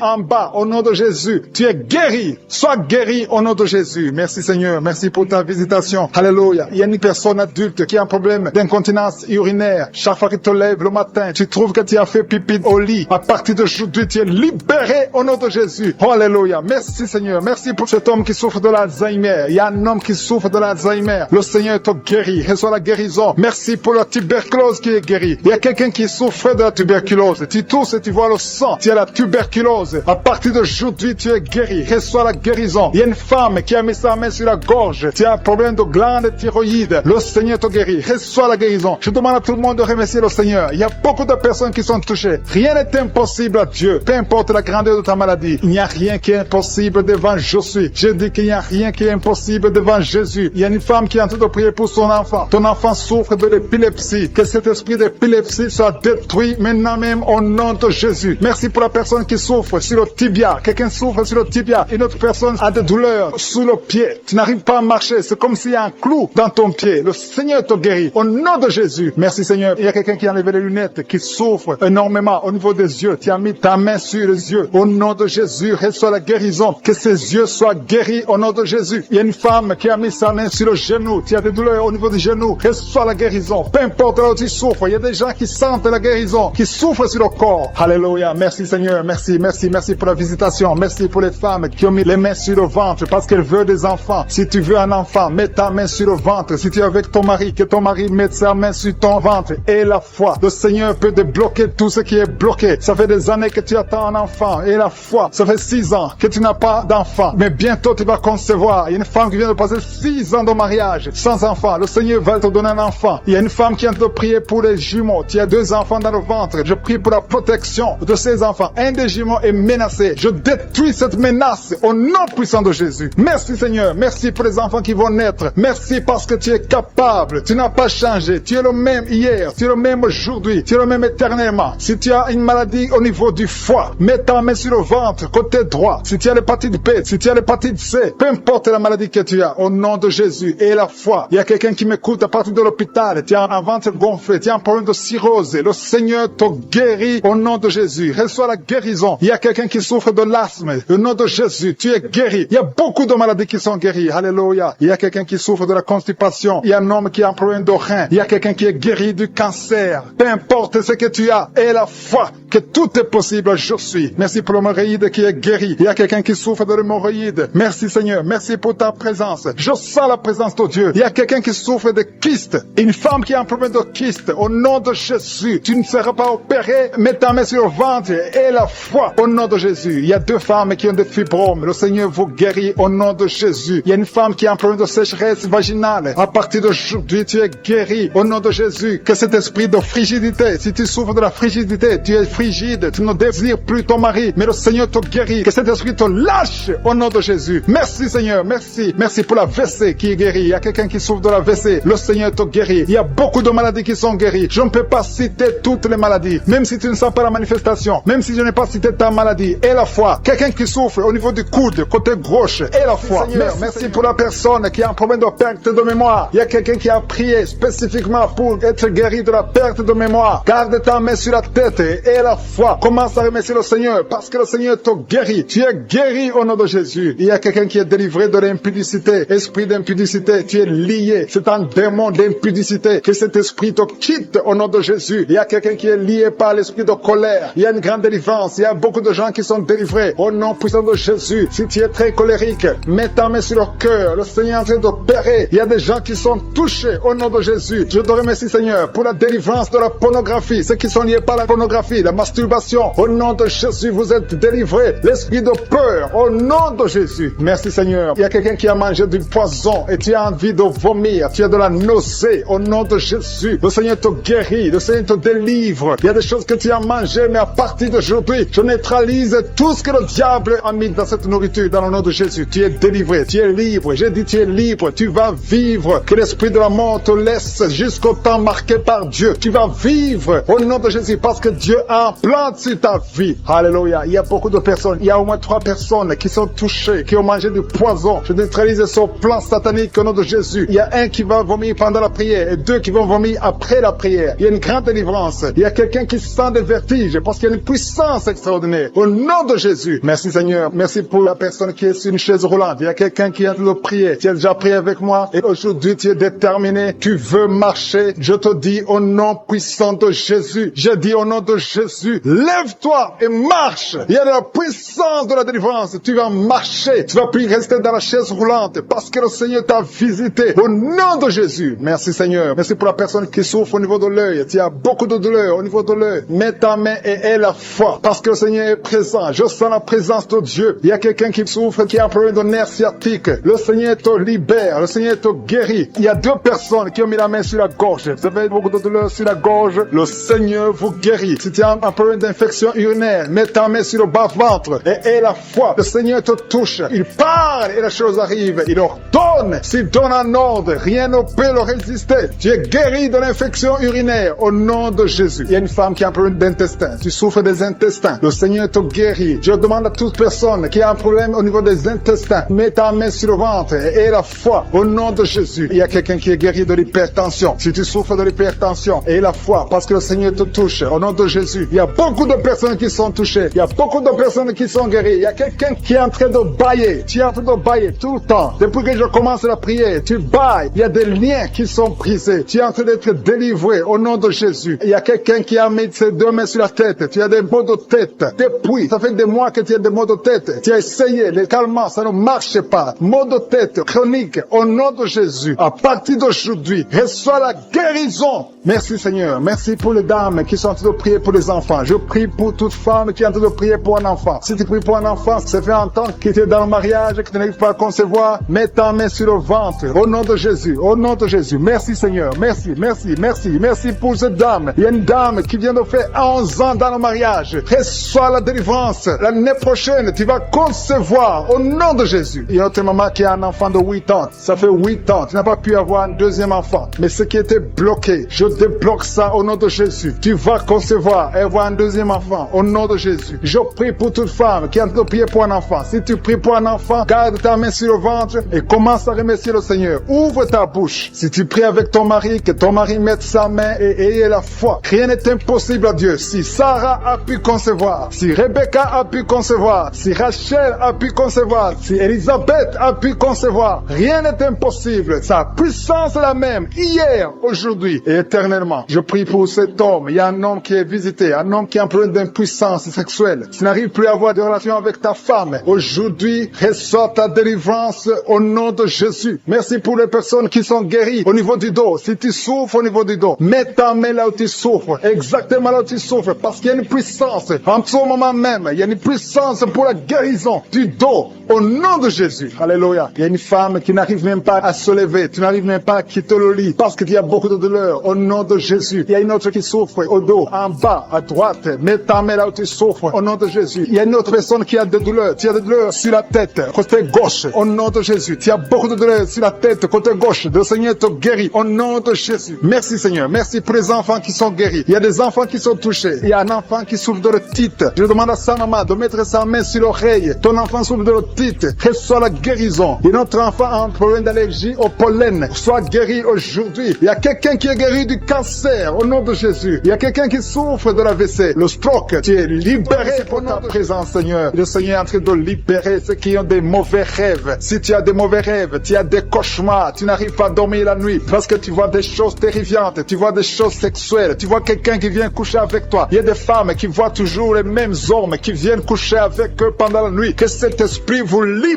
en bas au nom de Jésus. Tu es guéri. Sois guéri au nom de Jésus. Merci Seigneur. Merci pour ta visitation. Alléluia. Il y a une personne adulte qui a un problème d'incontinence urinaire. Chaque fois que tu te lèves le matin, tu trouves que tu as fait pipi au lit. À partir d'aujourd'hui, tu es libéré au nom de Jésus. Oh, alléluia. Merci Seigneur. Merci pour cet homme qui souffre de l'Alzheimer. Il y a un homme qui souffre de l'Alzheimer. Le Seigneur te guérit. Reçois la guérison. Merci pour la tuberculose qui est guérie. Il y a quelqu'un qui souffre de la tuberculose. Tu tousses et tu vois le sang. Tu as la tuberculose. À partir d'aujourd'hui, tu es guéri. Reçois la guérison. Il y a une femme qui a mis sa main sur la gorge. Tu as un problème de glande thyroïde. Le Seigneur te guérit. Reçois la guérison. Je demande à tout le monde de remercier le Seigneur. Il y a beaucoup de personnes qui sont touchées. Rien n'est impossible à Dieu. Peu importe la grandeur de ta maladie, il n'y a rien qui est impossible devant Jésus. Je dis qu'il n'y a rien qui est impossible devant Jésus. Il y a une femme qui est en train de prier pour son enfant. Ton enfant souffre de l'épilepsie. Que cet esprit d'épilepsie soit détruit maintenant même au nom de Jésus. Merci pour la personne qui souffre sur le tibia. Quelqu'un souffre sur le tibia. Une autre personne a des douleurs sous le pied. Tu n'arrives pas à marcher. C'est comme s'il y a un clou dans ton pied. Le Seigneur te guérit. Au nom de Jésus. Merci Seigneur. Il y a quelqu'un qui a enlevé les lunettes, qui souffre énormément au niveau des yeux. Tu as mis ta main sur les yeux. Au nom de Jésus, reçois la guérison. Que ses yeux soient guéris au nom de Jésus. Il y a une femme qui a mis sa main sur le genou. Tu as des douleurs au niveau du genou. Reçois la guérison. Peu importe là où tu souffres. Il y a des gens qui sentent la guérison, qui souffrent sur le corps. Alléluia. Merci Seigneur. Merci, merci, merci pour la visitation. Merci pour les femmes qui ont mis les mains sur le ventre parce qu'elles veulent des enfants. Si tu veux un enfant, mets ta main sur le ventre. Si tu es avec ton mari, que ton mari mette sa main sur ton ventre. Et la foi. Le Seigneur peut débloquer tout ce qui est bloqué. Ça fait des années que tu attends un enfant. Et la foi. Ça fait 6 ans que tu n'as pas d'enfant. Mais bientôt tu vas concevoir. Il y a une femme qui vient de passer 6 ans de mariage sans enfant. Le Seigneur va te donner un enfant. Il y a une femme qui vient de prier pour les jumeaux. Tu as 2 enfants dans le ventre. Je prie pour la protection de ces enfants. Un des jumeaux est menacé. Je détruis cette menace au nom puissant de Jésus. Merci Seigneur. Merci pour les enfants qui vont naître. Merci parce que tu es capable. Tu n'as pas changé. Tu es le même hier. Tu es le même aujourd'hui. Tu es le même éternellement. Si tu as une maladie au niveau du foie, mets ta main sur le ventre, côté droit. Si tu as l'hépatite B, si tu as l'hépatite C, peu importe la maladie que tu as, au nom de Jésus et la foi. Il y a quelqu'un qui m'écoute à partir de l'hôpital. Tu as un ventre gonflé. Tu as un problème de cirrhose. Le Seigneur te guérit au nom de Jésus. Reçois la guérison. Il y a quelqu'un qui souffre de l'asthme. Au nom de Jésus, tu es guéri. Il y a beaucoup de maladies qui sont guéries. Alléluia. Il y a quelqu'un qui souffre de la constipation. Il y a un homme qui a un problème de rein. Il y a quelqu'un qui est guéri du cancer. Peu importe ce que tu as, et la foi que tout est possible, je suis. Merci pour l'hémorroïde qui est guéri. Il y a quelqu'un qui souffre de l'hémorroïde. Merci Seigneur. Merci pour ta présence. Je sens la présence de Dieu. Il y a quelqu'un qui souffre de kyste. Une femme qui a un problème de kyste. Au nom de Jésus, tu ne seras pas opéré. Mets ta main sur le ventre et la foi. Au nom de Jésus. Il y a 2 femmes qui ont des fibromes. Le Seigneur vous guérit au nom de Jésus. Il y a une femme qui a un problème de sécheresse vaginale. À partir d'aujourd'hui, tu es guéri au nom de Jésus. Que cet esprit de frigidité, si tu souffres de la frigidité, tu es frigide, tu ne désires plus ton mari, mais le Seigneur te guérit. Que cet esprit te lâche au nom de Jésus. Merci Seigneur, merci. Merci pour la WC qui est guérie. Il y a quelqu'un qui souffre de la WC. Le Seigneur te guérit. Il y a beaucoup de maladies qui sont guéries. Je ne peux pas citer toutes les maladies. Même si tu ne sens pas la manifestation, même si je n'ai pas cité ta maladie, et la foi. Quelqu'un qui souffre au niveau du coude, côté gauche, et la foi. Merci pour la personne qui a un problème de perte de mémoire. Il y a quelqu'un qui a prié spécifiquement pour être guéri de la perte de mémoire. Garde ta main sur la tête et la foi. Commence à remercier le Seigneur parce que le Seigneur te guérit. Tu es guéri au nom de Jésus. Il y a quelqu'un qui est délivré de l'impudicité. Esprit d'impudicité, tu es lié. C'est un démon d'impudicité. Que cet esprit te quitte au nom de Jésus. Il y a quelqu'un qui est lié par l'esprit de colère. Il y a une grande délivrance. Il y a beaucoup de gens qui sont délivrés au nom puissant de Jésus. Si tu es très colérique, mets ta main sur le cœur. Le Seigneur est en train d'opérer. Il y a des gens qui sont touchés au nom de Jésus. Je te remercie Seigneur pour la délivrance de la pornographie. Ceux qui sont liés par la pornographie, la masturbation. Au nom de Jésus, vous êtes délivrés. L'esprit de peur, au nom de Jésus. Merci Seigneur. Il y a quelqu'un qui a mangé du poison et tu as envie de vomir. Tu as de la nausée. Au nom de Jésus, le Seigneur te guérit. Le Seigneur te délivre. Il y a des choses que tu as mangées, mais à partir d'aujourd'hui, je neutralise tout ce que le diable a mis dans cette nourriture. Dans le nom de Jésus, tu es délivré. Tu es libre. J'ai dit tu es libre. Tu vas vivre. Que l'esprit de la mort te laisse jusqu'au temps marqué par Dieu. Tu vas vivre au nom de Jésus parce que Dieu a un plan sur ta vie. Alléluia. Il y a beaucoup de personnes. Il y a au moins 3 personnes qui sont touchées, qui ont mangé du poison. Je neutralise son plan satanique au nom de Jésus. Il y a un qui va vomir pendant la prière et 2 qui vont vomir après la prière. Il y a une grande délivrance. Il y a quelqu'un qui sent des vertiges parce qu'il y a une puissance extraordinaire. Au nom de Jésus. Merci Seigneur. Merci pour la personne qui est sur une chaise roulante. Il y a quelqu'un qui est en train de prier. Tu as déjà prié avec moi et aujourd'hui tu es déterminé. Tu veux marcher. Je te dis au nom puissant de Jésus. Je dis au nom de Jésus. Jésus, lève-toi et marche. Il y a de la puissance de la délivrance. Tu vas marcher. Tu vas plus rester dans la chaise roulante parce que le Seigneur t'a visité. Au nom de Jésus. Merci Seigneur. Merci pour la personne qui souffre au niveau de l'œil. Tu as beaucoup de douleur au niveau de l'œil. Mets ta main et aie la foi parce que le Seigneur est présent. Je sens la présence de Dieu. Il y a quelqu'un qui souffre, qui a un problème de nerf sciatique. Le Seigneur te libère. Le Seigneur te guérit. Il y a 2 personnes qui ont mis la main sur la gorge. Vous avez beaucoup de douleur sur la gorge. Le Seigneur vous guérit. Si tu as un problème d'infection urinaire, mets ta main sur le bas-ventre et aie la foi. Le Seigneur te touche. Il parle et la chose arrive. Il ordonne. S'il donne un ordre, rien ne peut le résister. Tu es guéri de l'infection urinaire au nom de Jésus. Il y a une femme qui a un problème d'intestin. Tu souffres des intestins. Le Seigneur te guérit. Je demande à toute personne qui a un problème au niveau des intestins, mets ta main sur le ventre et aie la foi au nom de Jésus. Il y a quelqu'un qui est guéri de l'hypertension. Si tu souffres de l'hypertension, aie la foi parce que le Seigneur te touche au nom de Jésus. Il y a beaucoup de personnes qui sont touchées. Il y a beaucoup de personnes qui sont guéries. Il y a quelqu'un qui est en train de bailler. Tu es en train de bailler tout le temps. Depuis que je commence la prière, tu bailles. Il y a des liens qui sont brisés. Tu es en train d'être délivré au nom de Jésus. Il y a quelqu'un qui a mis ses 2 mains sur la tête. Tu as des maux de tête. Depuis, ça fait des mois que tu as des maux de tête. Tu as essayé les calmants, ça ne marche pas. Maux de tête chronique au nom de Jésus. À partir d'aujourd'hui, reçois la guérison. Merci Seigneur. Merci pour les dames qui sont en train de prier pour les enfants. Je prie pour toute femme qui est en train de prier pour un enfant. Si tu pries pour un enfant, ça fait un temps que tu es dans le mariage et que tu n'arrives pas à concevoir, mets ta main sur le ventre. Au nom de Jésus. Au nom de Jésus. Merci Seigneur. Merci, merci, merci. Merci pour cette dame. Il y a une dame qui vient de faire 11 ans dans le mariage. Reçois la délivrance. L'année prochaine, tu vas concevoir au nom de Jésus. Il y a notre maman qui a un enfant de 8 ans. Ça fait 8 ans. Tu n'as pas pu avoir un deuxième enfant. Mais ce qui était bloqué, je débloque ça au nom de Jésus. Tu vas concevoir et avoir un deuxième enfant au nom de Jésus. Je prie pour toute femme qui est en train de prier pour un enfant. Si tu pries pour un enfant, garde ta main sur le ventre et commence à remercier le Seigneur. Ouvre ta bouche. Si tu pries avec ton mari, que ton mari mette sa main et ayez la foi. Rien n'est impossible à Dieu. Si Sarah a pu concevoir, si Rebecca a pu concevoir, si Rachel a pu concevoir, si Elisabeth a pu concevoir, rien n'est impossible. Sa puissance est la même, hier, aujourd'hui et éternellement. Je prie pour cet homme. Il y a un homme qui est visité, un homme qui a un problème d'impuissance sexuelle. Tu n'arrives plus à avoir de relation avec ta femme. Aujourd'hui, reçois ta délivrance au nom de Jésus. Merci pour les personnes qui sont guéries au niveau du dos. Si tu souffres au niveau du dos, mets ta main là où tu souffres, exactement là où tu souffres, parce qu'il y a une puissance. En ce moment même, il y a une puissance pour la guérison du dos au nom de Jésus. Alléluia. Il y a une femme qui n'arrive même pas à se lever. Tu n'arrives même pas à quitter le lit parce qu'il y a beaucoup de douleur au nom de Jésus. Il y a une autre qui souffre au dos, en bas, à droite. Mets ta main là où tu souffres au nom de Jésus. Il y a une autre personne qui a des douleurs. Tu as des douleurs sur la tête, côté gauche, au nom de Jésus. Tu as beaucoup de douleurs sur la tête, côté gauche. Le Seigneur te guérit au nom de Jésus. Merci Seigneur. Merci pour les enfants qui sont guéris. Il y a des enfants qui sont touchés. Il y a un enfant qui souffre de l'otite. Je demande à sa maman de mettre sa main sur l'oreille. Ton enfant souffre de l'otite. Reçois la guérison. Et notre enfant a un problème d'allergie au pollen. Sois guéri aujourd'hui. Il y a quelqu'un qui est guéri du cancer au nom de Jésus. Il y a quelqu'un qui souffre de l'AVC, le stroke. Tu es libéré pour ta présence, Seigneur. Le Seigneur est en train de libérer ceux qui ont des mauvais rêves. Si tu as des mauvais rêves, tu as des cauchemars, tu n'arrives pas à dormir la nuit parce que tu vois des choses terrifiantes, tu vois des choses sexuelles, tu vois quelqu'un qui vient coucher avec toi. Il y a des femmes qui voient toujours les mêmes hommes qui viennent coucher avec eux pendant la nuit. Que cet esprit vous libère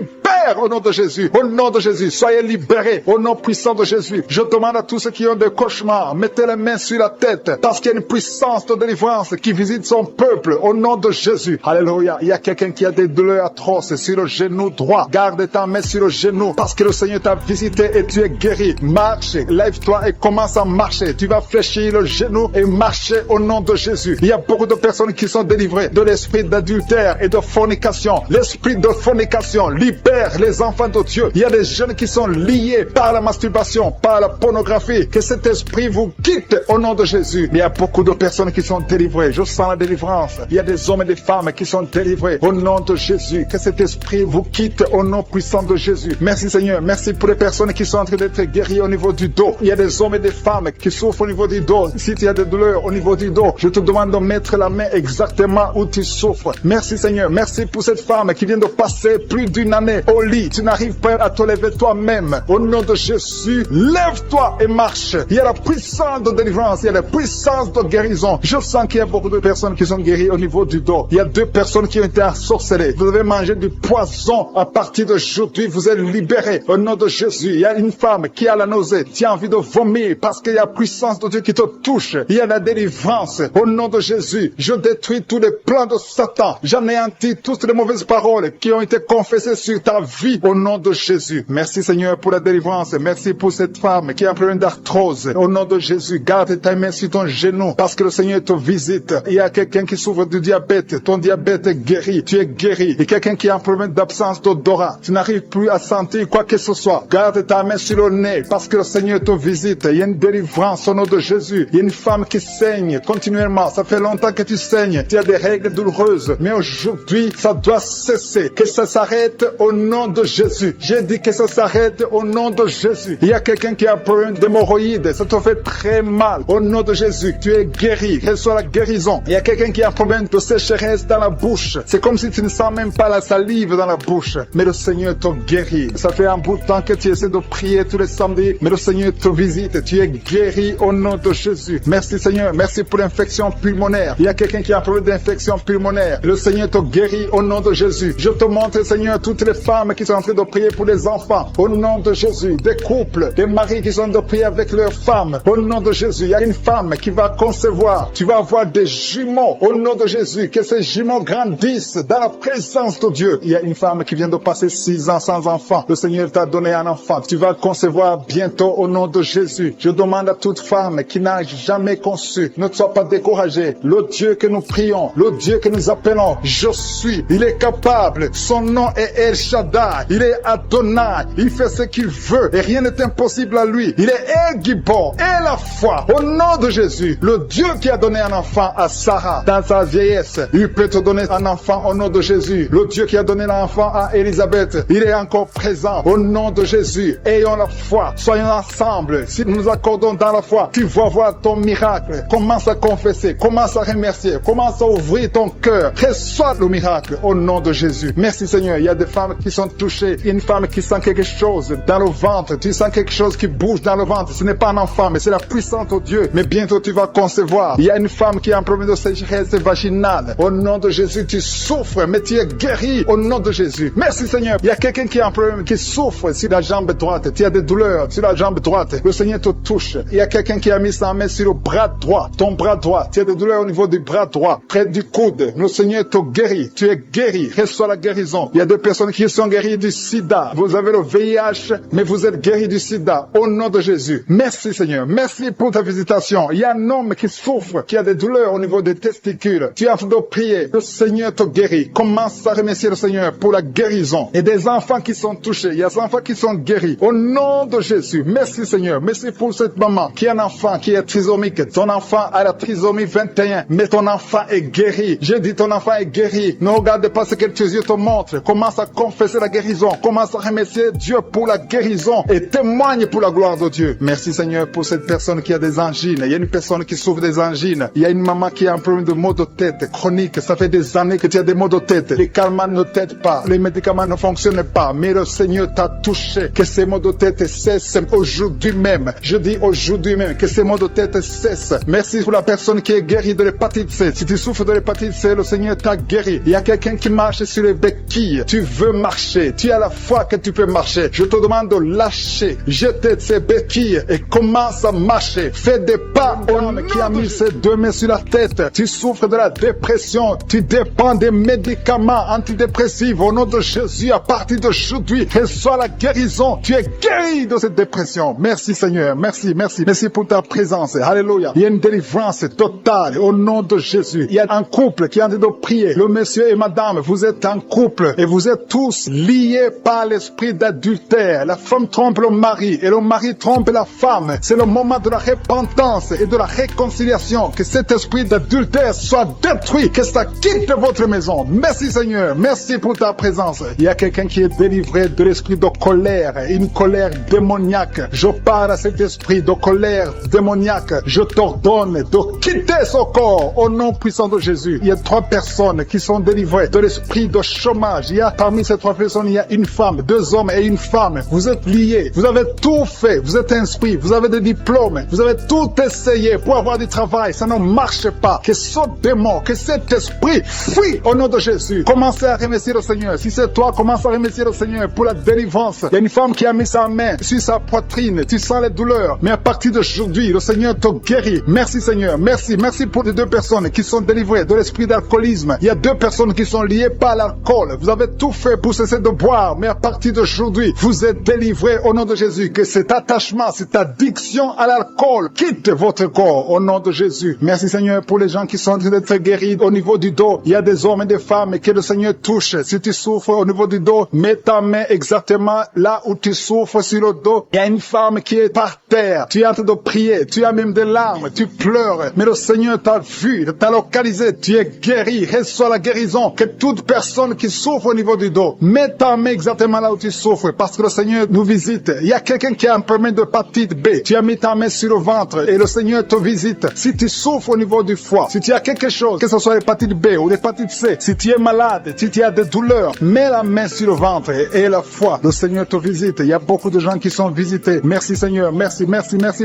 au nom de Jésus. Au nom de Jésus, soyez libérés au nom puissant de Jésus. Je demande à tous ceux qui ont des cauchemars, mettez les mains sur la tête parce qu'il y a une puissance de délivrance qui visite son peuple au nom de Jésus. Alléluia. Il y a quelqu'un qui a des douleurs atroces sur le genou droit. Garde ta main sur le genou parce que le Seigneur t'a visité et tu es guéri. Marche, lève-toi et commence à marcher. Tu vas fléchir le genou et marcher au nom de Jésus. Il y a beaucoup de personnes qui sont délivrées de l'esprit d'adultère et de fornication. L'esprit de fornication libère les enfants de Dieu. Il y a des jeunes qui sont liés par la masturbation, par la pornographie. Que cet esprit vous quitte au nom de Jésus. Il y a beaucoup de personnes qui sont délivrées. Je sens la délivrance. Il y a des hommes et des femmes qui sont délivrés au nom de Jésus. Que cet esprit vous quitte au nom puissant de Jésus. Merci Seigneur. Merci pour les personnes qui sont en train d'être guéries au niveau du dos. Il y a des hommes et des femmes qui souffrent au niveau du dos. Si tu as des douleurs au niveau du dos, je te demande de mettre la main exactement où tu souffres. Merci Seigneur. Merci pour cette femme qui vient de passer plus d'une année au lit, tu n'arrives pas à te lever toi-même. Au nom de Jésus, lève-toi et marche. Il y a la puissance de délivrance, il y a la puissance de guérison. Je sens qu'il y a beaucoup de personnes qui sont guéries au niveau du dos. Il y a 2 personnes qui ont été ensorcelées. Vous avez mangé du poison. À partir d'aujourd'hui, vous êtes libérés. Au nom de Jésus, il y a une femme qui a la nausée, qui a envie de vomir parce qu'il y a la puissance de Dieu qui te touche. Il y a la délivrance. Au nom de Jésus, je détruis tous les plans de Satan. J'anéantis toutes les mauvaises paroles qui ont été confessées sur ta vie. Au nom de Jésus. Merci Seigneur pour la délivrance. Merci pour cette femme qui a un problème d'arthrose. Au nom de Jésus, garde ta main sur ton genou parce que le Seigneur te visite. Il y a quelqu'un qui souffre du diabète. Ton diabète est guéri. Tu es guéri. Il y a quelqu'un qui a un problème d'absence d'odorat. Tu n'arrives plus à sentir quoi que ce soit. Garde ta main sur le nez parce que le Seigneur te visite. Il y a une délivrance au nom de Jésus. Il y a une femme qui saigne continuellement. Ça fait longtemps que tu saignes. Tu as des règles douloureuses. Mais aujourd'hui, ça doit cesser. Que ça s'arrête au nom de Jésus. J'ai dit que ça s'arrête au nom de Jésus. Il y a quelqu'un qui a un problème d'hémorroïdes. Ça te fait très mal. Au nom de Jésus, tu es guéri. Reçois la guérison. Il y a quelqu'un qui a un problème de sécheresse dans la bouche. C'est comme si tu ne sens même pas la salive dans la bouche. Mais le Seigneur te guérit. Ça fait un bout de temps que tu essaies de prier tous les samedis. Mais le Seigneur te visite. Tu es guéri au nom de Jésus. Merci Seigneur. Merci pour l'infection pulmonaire. Il y a quelqu'un qui a un problème d'infection pulmonaire. Le Seigneur te guérit au nom de Jésus. Je te montre Seigneur toutes les femmes qui sont en train de prier pour les enfants. Au nom de Jésus. Des couples, des maris qui sont de prier avec leurs femmes. Au nom de Jésus. Il y a une femme qui va concevoir. Tu vas avoir des jumeaux. Au nom de Jésus. Que ces jumeaux grandissent dans la présence de Dieu. Il y a une femme qui vient de passer 6 ans sans enfant. Le Seigneur t'a donné un enfant. Tu vas concevoir bientôt au nom de Jésus. Je demande à toute femme qui n'a jamais conçu, ne sois pas découragée. Le Dieu que nous prions, le Dieu que nous appelons, je suis. Il est capable. Son nom est El Shaddai. Il est Adonai. Il fait ce qu'il veut et rien n'est impossible à lui. Il est El Gibor et la foi. Au nom de Jésus, le Dieu qui a donné un enfant à Sarah dans sa vieillesse, il peut te donner un enfant au nom de Jésus. Le Dieu qui a donné l'enfant à Élisabeth, il est encore présent au nom de Jésus. Ayons la foi, soyons ensemble. Si nous nous accordons dans la foi, tu vas voir ton miracle. Commence à confesser, commence à remercier, commence à ouvrir ton cœur. Reçois le miracle au nom de Jésus. Merci Seigneur. Il y a des femmes qui sont touchées. Une femme qui sent quelque chose dans le ventre. Tu sens quelque chose qui bouge dans le ventre. Ce n'est pas un enfant, mais c'est la puissance de Dieu. Mais bientôt tu vas concevoir. Il y a une femme qui a un problème de sécheresse vaginale. Au nom de Jésus, tu souffres, mais tu es guéri au nom de Jésus. Merci Seigneur. Il y a quelqu'un qui a un problème, qui souffre sur la jambe droite. Tu as des douleurs sur la jambe droite. Le Seigneur te touche. Il y a quelqu'un qui a mis sa main sur le bras droit. Ton bras droit. Tu as des douleurs au niveau du bras droit, près du coude. Le Seigneur te guérit. Tu es guéri. Reçois la guérison. Il y a des personnes qui sont guéries du sida. Vous avez le VIH, mais vous êtes guéris du sida. Au nom de Jésus. Merci Seigneur. Merci pour ta visitation. Il y a un homme qui souffre, qui a des douleurs au niveau des testicules. Tu es en train de prier. Le Seigneur te guérit. Commence à remercier le Seigneur pour la guérison. Et des enfants qui sont touchés. Il y a des enfants qui sont guéris. Au nom de Jésus. Merci Seigneur. Merci pour cette maman qui a un enfant qui est trisomique. Ton enfant a la trisomie 21. Mais ton enfant est guéri. J'ai dit ton enfant est guéri. Ne regarde pas ce que tes yeux te montrent. Commence à confesser la guérison. Commence à remercier Dieu pour la guérison. Et témoigne pour la gloire de Dieu. Merci Seigneur pour cette personne qui a des angines. Il y a une personne qui souffre des angines. Il y a une maman qui a un problème de maux de tête chronique. Ça fait des années que tu as des maux de tête. Les calmants ne t'aident pas. Les médicaments ne fonctionnent pas. Mais le Seigneur t'a touché. Que ces maux de tête cessent aujourd'hui même. Je dis aujourd'hui même que ces maux de tête cessent. Merci pour la personne qui est guérie de l'hépatite C. Si tu souffres de l'hépatite C, le Seigneur t'a guéri. Il y a quelqu'un qui marche sur les béquilles. Tu veux marcher. Tu as la foi que tu peux marcher. Je te demande de lâcher. Jeter ces béquilles et commence à marcher. Fais des pas. Homme qui a mis ses 2 mains sur la tête. Tu souffres de la dépression. Tu dépends des médicaments antidépressifs. Au nom de Jésus, à partir d'aujourd'hui, reçois la guérison. Tu es guéri de cette dépression. Merci Seigneur. Merci, merci. Merci pour ta présence. Alléluia. Il y a une délivrance totale au nom de Jésus. Il y a un couple qui est en train de prier. Le monsieur et madame, vous êtes un couple et vous êtes tous liés par l'esprit d'adultère. La femme trompe le mari et le mari trompe la femme. C'est le moment de la repentance et de la réconciliation. Que cet esprit d'adultère soit détruit. Que ça quitte votre maison. Merci Seigneur. Merci pour ta présence. Il y a quelqu'un qui est délivré de l'esprit de colère. Une colère démoniaque. Je parle à cet esprit de colère démoniaque. Je t'ordonne de quitter son corps au nom puissant de Jésus. Il y a 3 personnes qui sont délivrées de l'esprit de chômage. Il y a parmi ces 3 personne, il y a une femme, 2 hommes et une femme. Vous êtes liés, vous avez tout fait, vous êtes instruits, vous avez des diplômes, vous avez tout essayé pour avoir du travail, ça ne marche pas. Que ce démon, que cet esprit fuit au nom de Jésus. Commencez à remercier le Seigneur. Si c'est toi, commence à remercier le Seigneur pour la délivrance. Il y a une femme qui a mis sa main sur sa poitrine, tu sens les douleurs, mais à partir d'aujourd'hui, le Seigneur te guérit. Merci Seigneur, merci pour les 2 personnes qui sont délivrées de l'esprit d'alcoolisme. Il y a 2 personnes qui sont liées par l'alcool. Vous avez tout fait pour cesser de boire, mais à partir d'aujourd'hui, vous êtes délivrés au nom de Jésus. Que cet attachement, cette addiction à l'alcool quitte votre corps au nom de Jésus. Merci Seigneur pour les gens qui sont en train d'être guéris au niveau du dos. Il y a des hommes et des femmes que le Seigneur touche. Si tu souffres au niveau du dos, mets ta main exactement là où tu souffres sur le dos. Il y a une femme qui est par terre. Tu es en train de prier. Tu as même des larmes. Tu pleures. Mais le Seigneur t'a vu, t'a localisé. Tu es guéri. Reçois la guérison. Que toute personne qui souffre au niveau du dos, mets ta main exactement là où tu souffres. Parce que le Seigneur nous visite. Il y a quelqu'un qui a un problème de hépatite B. Tu as mis ta main sur le ventre et le Seigneur te visite. Si tu souffres au niveau du foie, si tu as quelque chose, que ce soit l'hépatite B ou l'hépatite C, si tu es malade, si tu as des douleurs, mets la main sur le ventre et la foi. Le Seigneur te visite. Il y a beaucoup de gens qui sont visités. Merci Seigneur. Merci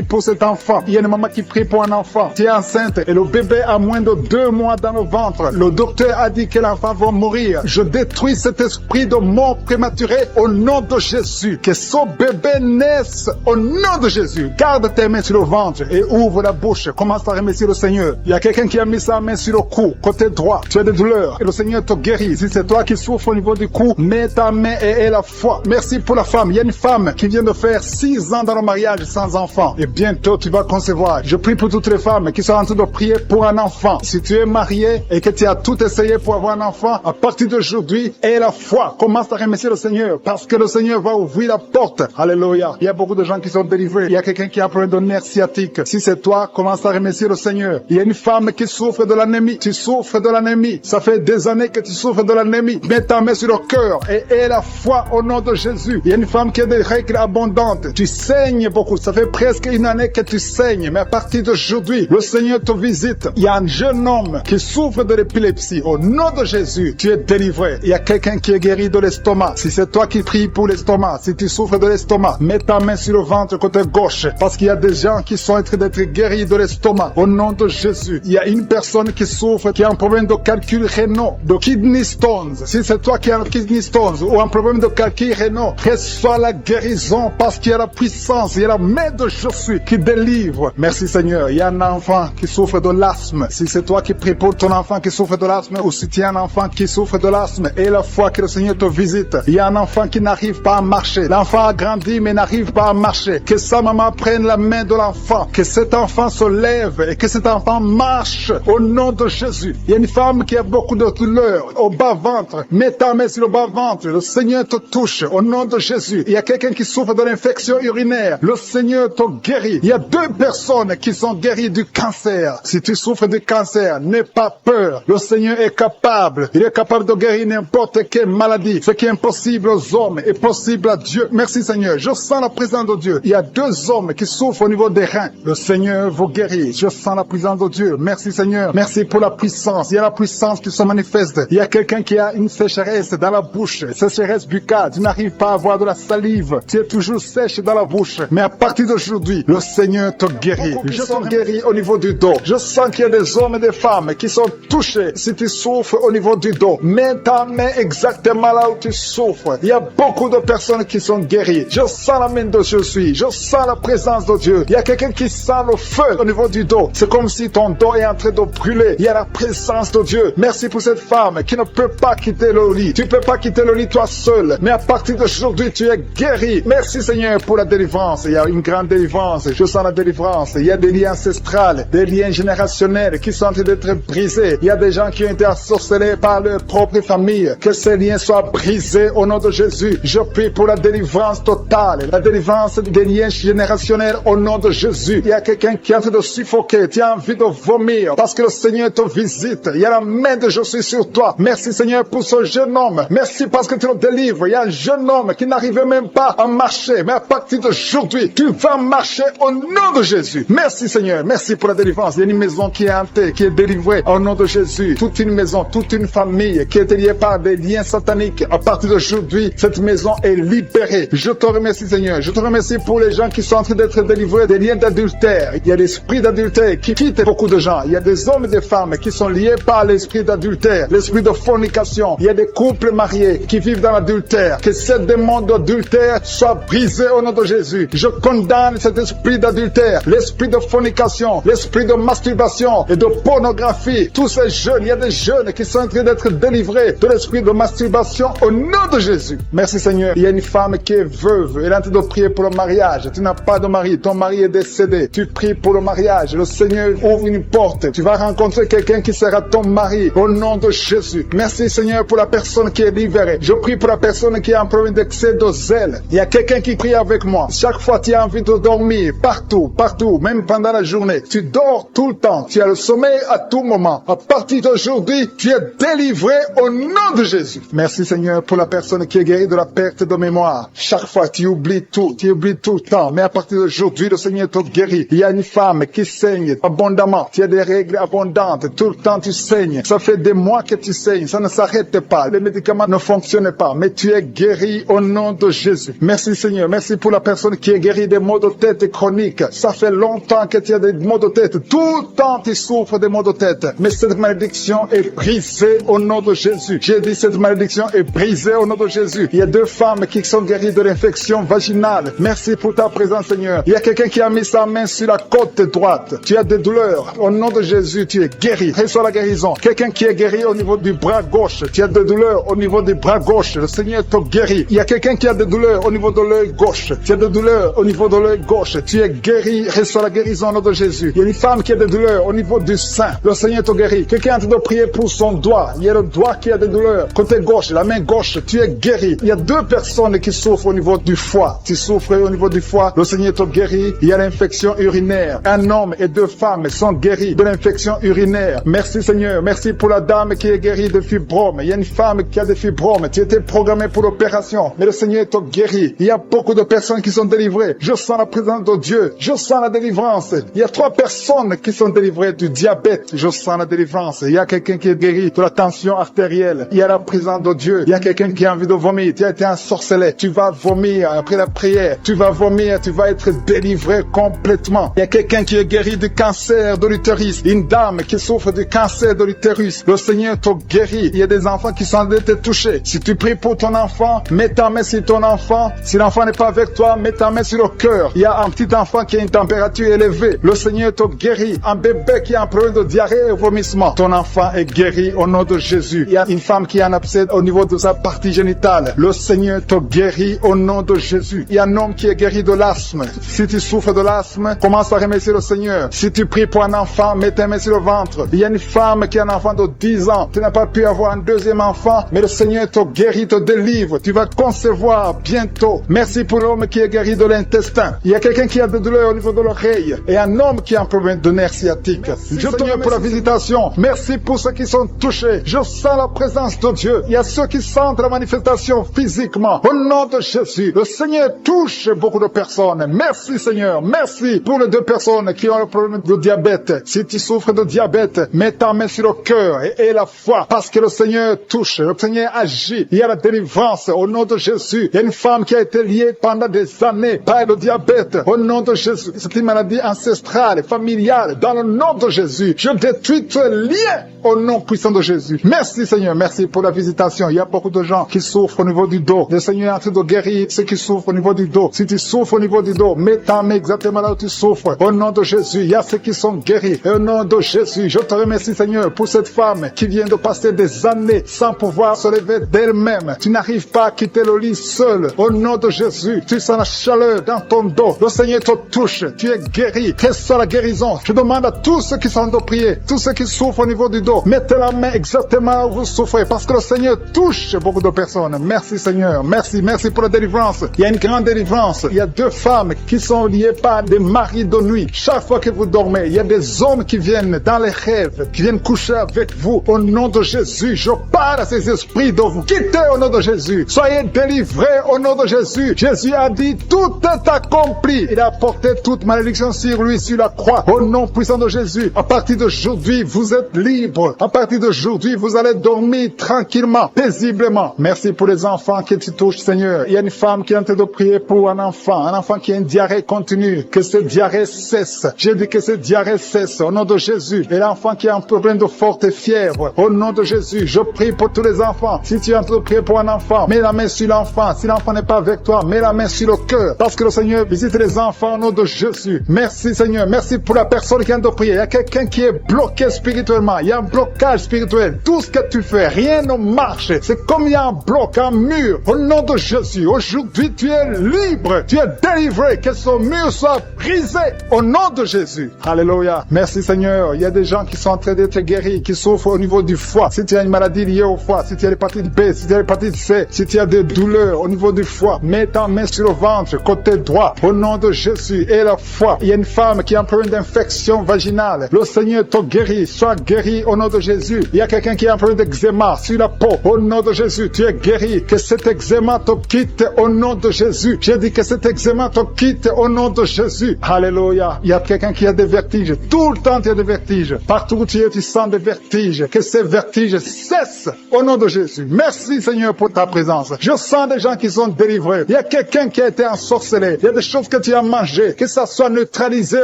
pour cet enfant. Il y a une maman qui prie pour un enfant. Tu es enceinte et le bébé a moins de 2 mois dans le ventre. Le docteur a dit que l'enfant va mourir. Je détruis cet esprit de mort prématurée au nom de Jésus. Que ce bébé naisse au nom de Jésus. Garde tes mains sur le ventre et ouvre la bouche. Commence à remercier le Seigneur. Il y a quelqu'un qui a mis sa main sur le cou, côté droit. Tu as des douleurs et le Seigneur te guérit. Si c'est toi qui souffres au niveau du cou, mets ta main et aie la foi. Merci pour la femme. Il y a une femme qui vient de faire 6 ans dans le mariage sans enfant. Et bientôt tu vas concevoir. Je prie pour toutes les femmes qui sont en train de prier pour un enfant. Si tu es marié et que tu as tout essayé pour avoir un enfant, à partir d'aujourd'hui, aie la foi. Commence à remercier le Seigneur parce que le Seigneur va ouvrir la porte. Alléluia. Il y a beaucoup de gens qui sont délivrés. Il y a quelqu'un qui a un problème de nerf sciatique. Si c'est toi, commence à remercier le Seigneur. Il y a une femme qui souffre de l'anémie. Tu souffres de l'anémie. Ça fait des années que tu souffres de l'anémie. Mets ta main sur le cœur et aie la foi au nom de Jésus. Il y a une femme qui a des règles abondantes. Tu saignes beaucoup. Ça fait presque une année que tu saignes. Mais à partir d'aujourd'hui, le Seigneur te visite. Il y a un jeune homme qui souffre de l'épilepsie. Au nom de Jésus, tu es délivré. Il y a quelqu'un qui est guéri de l'estomac. Si c'est toi qui pries pour l'estomac, si tu souffres de l'estomac, mets ta main sur le ventre côté gauche. Parce qu'il y a des gens qui sont en train d'être guéris de l'estomac. Au nom de Jésus. Il y a une personne qui souffre, qui a un problème de calcul rénal, de kidney stones. Si c'est toi qui as un kidney stones ou un problème de calcul rénal, reçois la guérison parce qu'il y a la puissance, il y a la main de Jésus qui délivre. Merci Seigneur. Il y a un enfant qui souffre de l'asthme. Si c'est toi qui pries pour ton enfant qui souffre de l'asthme ou si tu as un enfant qui souffre de l'asthme et la foi que le Seigneur te visite. Il y a un enfant qui n'arrive pas à marcher. L'enfant a grandi mais n'arrive pas à marcher. Que sa maman prenne la main de l'enfant. Que cet enfant se lève et que cet enfant marche au nom de Jésus. Il y a une femme qui a beaucoup de douleurs au bas-ventre. Mets ta main sur le bas-ventre. Le Seigneur te touche au nom de Jésus. Il y a quelqu'un qui souffre de l'infection urinaire. Le Seigneur te guérit. Il y a 2 personnes qui sont guéries du cancer. Si tu souffres du cancer, n'aie pas peur. Le Seigneur est capable. Il est capable de guérir n'importe quelle maladie. Ce qui est impossible aux hommes est possible à Dieu. Merci Seigneur. Je sens la présence de Dieu. Il y a 2 hommes qui souffrent au niveau des reins. Le Seigneur vous guérit. Je sens la présence de Dieu. Merci Seigneur. Merci pour la puissance. Il y a la puissance qui se manifeste. Il y a quelqu'un qui a une sécheresse dans la bouche. Sécheresse buccale. Tu n'arrives pas à avoir de la salive. Tu es toujours sèche dans la bouche. Mais à partir d'aujourd'hui, le Seigneur te guérit. Je suis guéri au niveau du dos. Je sens qu'il y a des hommes et des femmes qui sont touchés. Si tu souffres au niveau du dos, mets ta main exactement là où tu souffres. Il y a beaucoup de personnes qui sont guéries. Je sens la main de Jésus. Je sens la présence de Dieu. Il y a quelqu'un qui sent le feu au niveau du dos. C'est comme si ton dos est en train de brûler. Il y a la présence de Dieu. Merci pour cette femme qui ne peut pas quitter le lit. Tu ne peux pas quitter le lit toi seul. Mais à partir d'aujourd'hui, tu es guéri. Merci Seigneur pour la délivrance. Il y a une grande délivrance. Je sens la délivrance. Il y a des liens ancestrales, des liens générationnels qui sont en train d'être brisés. Il y a des gens qui ont été ensorcelés par leur propre famille. Que ces liens soient brisés au nom de Jésus. Je prie pour la délivrance totale. La délivrance des liens générationnels au nom de Jésus. Il y a quelqu'un qui est en train de suffoquer. Tu as envie de vomir parce que le Seigneur te visite. Il y a la main de Jésus sur toi. Merci Seigneur pour ce jeune homme. Merci parce que tu le délivres. Il y a un jeune homme qui n'arrivait même pas à marcher. Mais à partir d'aujourd'hui, tu vas marcher au nom de Jésus. Merci Seigneur. Merci pour la délivrance. Il y a une maison qui est hantée, qui est délivrée au nom de Jésus. Toute une maison, toute une famille qui est liée par des liens sataniques chronique. À partir d'aujourd'hui, cette maison est libérée. Je te remercie, Seigneur. Je te remercie pour les gens qui sont en train d'être délivrés des liens d'adultère. Il y a l'esprit d'adultère qui quitte beaucoup de gens. Il y a des hommes et des femmes qui sont liés par l'esprit d'adultère, l'esprit de fornication. Il y a des couples mariés qui vivent dans l'adultère. Que ce démon d'adultère soit brisé au nom de Jésus. Je condamne cet esprit d'adultère, l'esprit de fornication, l'esprit de masturbation et de pornographie. Tous ces jeunes, il y a des jeunes qui sont en train d'être délivrés de l'esprit de masturbation au nom de Jésus. Merci Seigneur. Il y a une femme qui est veuve. Elle est en train de prier pour le mariage. Tu n'as pas de mari. Ton mari est décédé. Tu pries pour le mariage. Le Seigneur ouvre une porte. Tu vas rencontrer quelqu'un qui sera ton mari au nom de Jésus. Merci Seigneur pour la personne qui est libérée. Je prie pour la personne qui a un problème d'excès de zèle. Il y a quelqu'un qui prie avec moi. Chaque fois tu as envie de dormir. Partout, même pendant la journée. Tu dors tout le temps. Tu as le sommeil à tout moment. À partir d'aujourd'hui, tu es délivré au nom de Jésus. Merci Seigneur pour la personne qui est guérie de la perte de mémoire. Chaque fois tu oublies tout le temps. Mais à partir d'aujourd'hui, le Seigneur te guérit. Il y a une femme qui saigne abondamment. Tu as des règles abondantes. Tout le temps tu saignes. Ça fait des mois que tu saignes. Ça ne s'arrête pas. Les médicaments ne fonctionnent pas. Mais tu es guéri au nom de Jésus. Merci Seigneur. Merci pour la personne qui est guérie des maux de tête chroniques. Ça fait longtemps que tu as des maux de tête. Tout le temps tu souffres des maux de tête. Mais cette malédiction est brisée au nom de Jésus. J'ai dit cette malédiction est brisée au nom de Jésus. Il y a 2 femmes qui sont guéries de l'infection vaginale. Merci pour ta présence Seigneur. Il y a quelqu'un qui a mis sa main sur la côte droite. Tu as des douleurs. Au nom de Jésus, tu es guéri. Reçois la guérison. Quelqu'un qui est guéri au niveau du bras gauche. Tu as des douleurs au niveau du bras gauche. Le Seigneur te guérit. Il y a quelqu'un qui a des douleurs au niveau de l'œil gauche. Tu as des douleurs au niveau de l'œil gauche. Tu es guéri. Reçois la guérison au nom de Jésus. Il y a une femme qui a des douleurs au niveau du sein. Le Seigneur te guérit. Quelqu'un est en train de prier pour son doigt. Il y a le doigt qui a des douleurs. Côté gauche, la main gauche, tu es guéri. Il y a 2 personnes qui souffrent au niveau du foie. Tu souffres au niveau du foie. Le Seigneur te guérit. Il y a l'infection urinaire. Un homme et 2 femmes sont guéris de l'infection urinaire. Merci Seigneur. Merci pour la dame qui est guérie de fibromes. Il y a une femme qui a des fibromes. Tu étais programmé pour l'opération. Mais le Seigneur te guérit. Il y a beaucoup de personnes qui sont délivrées. Je sens la présence de Dieu. Je sens la délivrance. Il y a 3 personnes qui sont délivrées du diabète. Je sens la délivrance. Il y a quelqu'un qui est guéri de la tension artérielle. Il y a la présence de Dieu. Il y a quelqu'un qui a envie de vomir. Tu as été ensorcelé. Tu vas vomir après la prière. Tu vas vomir. Tu vas être délivré complètement. Il y a quelqu'un qui est guéri du cancer de l'utérus. Une dame qui souffre du cancer de l'utérus. Le Seigneur te guérit. Il y a des enfants qui sont en train de te toucher. Si tu pries pour ton enfant, mets ta main sur ton enfant. Si l'enfant n'est pas avec toi, mets ta main sur le cœur. Il y a un petit enfant qui a une température élevée. Le Seigneur te guérit. Un bébé qui a un problème de diarrhée et vomissement. Ton enfant est guéri au nom de Jésus. Il y a une femme qui a un abcès au niveau de sa partie génitale. Le Seigneur te guérit au nom de Jésus. Il y a un homme qui est guéri de l'asthme. Si tu souffres de l'asthme, commence à remercier le Seigneur. Si tu pries pour un enfant, mets ta main sur le ventre. Il y a une femme qui a un enfant de 10 ans. Tu n'as pas pu avoir un 2e enfant, mais le Seigneur te guérit, te délivre. Tu vas concevoir bientôt. Merci pour l'homme qui est guéri de l'intestin. Il y a quelqu'un qui a des douleurs au niveau de l'oreille et un homme qui a un problème de nerf sciatique. Je te remercie pour la visitation. Merci pour ceux qui sont touchés. Je sens la présence de Dieu. Il y a ceux qui sentent la manifestation physiquement. Au nom de Jésus, le Seigneur touche beaucoup de personnes. Merci Seigneur. Merci pour les 2 personnes qui ont le problème de diabète. Si tu souffres de diabète, mets ta main sur le cœur et la foi parce que le Seigneur touche. Le Seigneur agit. Il y a la délivrance au nom de Jésus. Il y a une femme qui a été liée pendant des années par le diabète. Au nom de Jésus. C'est une maladie ancestrale, familiale. Dans le nom de Jésus, je détruis tous les liens au nom puissant de Jésus. Merci Seigneur. Merci pour la visitation. Il y a beaucoup de gens qui souffrent au niveau du dos. Le Seigneur est en train de guérir ceux qui souffrent au niveau du dos. Si tu souffres au niveau du dos, mets ta main exactement là où tu souffres. Au nom de Jésus, il y a ceux qui sont guéris. Et au nom de Jésus, je te remercie Seigneur pour cette femme qui vient de passer des années sans pouvoir se lever d'elle-même. Tu n'arrives pas à quitter le lit seul. Au nom de Jésus, tu sens la chaleur dans ton dos. Le Seigneur te touche. Tu es guéri. Reçois la guérison. Je demande à tous ceux qui sont en train de prier, tous ceux qui souffrent au niveau du dos, mettez la main exactement là où vous souffrez parce que le Seigneur touche beaucoup de personnes. Merci Seigneur. Merci pour la délivrance. Il y a une grande délivrance. Il y a 2 femmes qui sont liées par des maris de nuit. Chaque fois que vous dormez, il y a des hommes qui viennent dans les rêves, qui viennent coucher avec vous. Au nom de Jésus, je parle à ces esprits de vous. Quittez au nom de Jésus. Soyez délivrés au nom de Jésus. Jésus a dit, tout est accompli. Il a porté toute malédiction sur lui, sur la croix. Au nom puissant de Jésus, à partir d'aujourd'hui, vous êtes libres. À partir d'aujourd'hui, vous allez dormir tranquillement, paisiblement. visiblement. Merci pour les enfants que tu touches, Seigneur. Il y a une femme qui est en train de prier pour un enfant qui a une diarrhée continue. Que cette diarrhée cesse. Je dis que cette diarrhée cesse au nom de Jésus. Et l'enfant qui a un problème de forte fièvre, au nom de Jésus, je prie pour tous les enfants. Si tu es en train de prier pour un enfant, mets la main sur l'enfant. Si l'enfant n'est pas avec toi, mets la main sur le cœur. Parce que le Seigneur visite les enfants au nom de Jésus. Merci Seigneur. Merci pour la personne qui vient de prier. Il y a quelqu'un qui est bloqué spirituellement. Il y a un blocage spirituel. Tout ce que tu fais, rien ne marche. C'est comme il y a un bloc, un mur. Au nom de Jésus, aujourd'hui tu es libre. Tu es délivré. Que ce mur soit brisé au nom de Jésus. Alléluia. Merci Seigneur. Il y a des gens qui sont en train d'être guéris, qui souffrent au niveau du foie. Si tu as une maladie liée au foie, si tu as l'hépatite B, si tu as l'hépatite C, si tu as des douleurs au niveau du foie, mets ta main sur le ventre, côté droit, au nom de Jésus. Et la foie. Il y a une femme qui a un problème d'infection vaginale. Le Seigneur te guérit. Sois guéri au nom de Jésus. Il y a quelqu'un qui a un problème d'eczéma sur la peau. Au nom de Jésus, tu es guéri. Que cet eczéma te quitte au nom de Jésus. J'ai dit que cet eczéma te quitte au nom de Jésus. Alléluia. Il y a quelqu'un qui a des vertiges. Tout le temps, tu as des vertiges. Partout où tu es, tu sens des vertiges. Que ces vertiges cessent au nom de Jésus. Merci Seigneur pour ta présence. Je sens des gens qui sont délivrés. Il y a quelqu'un qui a été ensorcelé. Il y a des choses que tu as mangées. Que ça soit neutralisé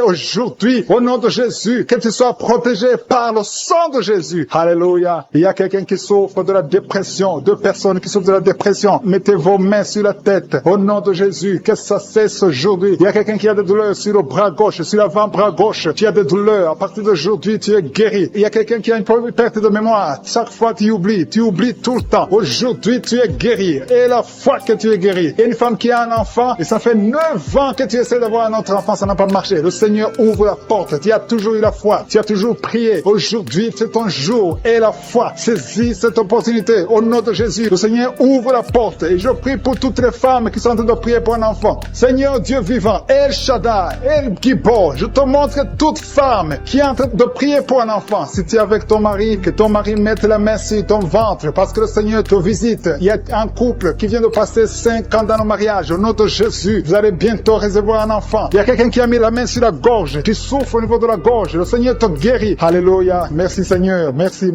aujourd'hui au nom de Jésus. Que tu sois protégé par le sang de Jésus. Alléluia. Il y a quelqu'un qui souffre de la dépression. Deux personnes qui souffrent de la dépression. Mettez vos mains sur la tête au nom de Jésus. Que ça cesse aujourd'hui. Il y a quelqu'un qui a des douleurs sur le bras gauche, sur l'avant-bras gauche. Tu as des douleurs. À partir d'aujourd'hui, tu es guéri. Il y a quelqu'un qui a une perte de mémoire. Chaque fois, tu oublies tout le temps. Aujourd'hui, tu es guéri. Et la fois que tu es guéri. Il y a une femme qui a un enfant et ça fait 9 ans que tu essaies d'avoir un autre enfant, ça n'a pas marché. Le Seigneur ouvre la porte. Tu as toujours eu la foi. Tu as toujours prié. Aujourd'hui, c'est ton jour. Et la foi. Saisis cette opportunité. Au nom de Jésus, le Seigneur ouvre la porte. Et je prie pour toutes les femmes qui sont en train de prier pour un enfant. Seigneur Dieu vivant, El Shaddai, El Gibor, je te montre toute femme qui est en train de prier pour un enfant. Si tu es avec ton mari, que ton mari mette la main sur ton ventre parce que le Seigneur te visite. Il y a un couple qui vient de passer 5 ans dans le mariage. Au nom de Jésus, vous allez bientôt recevoir un enfant. Il y a quelqu'un qui a mis la main sur la gorge, qui souffre au niveau de la gorge. Le Seigneur te guérit. Alléluia. Merci Seigneur. Merci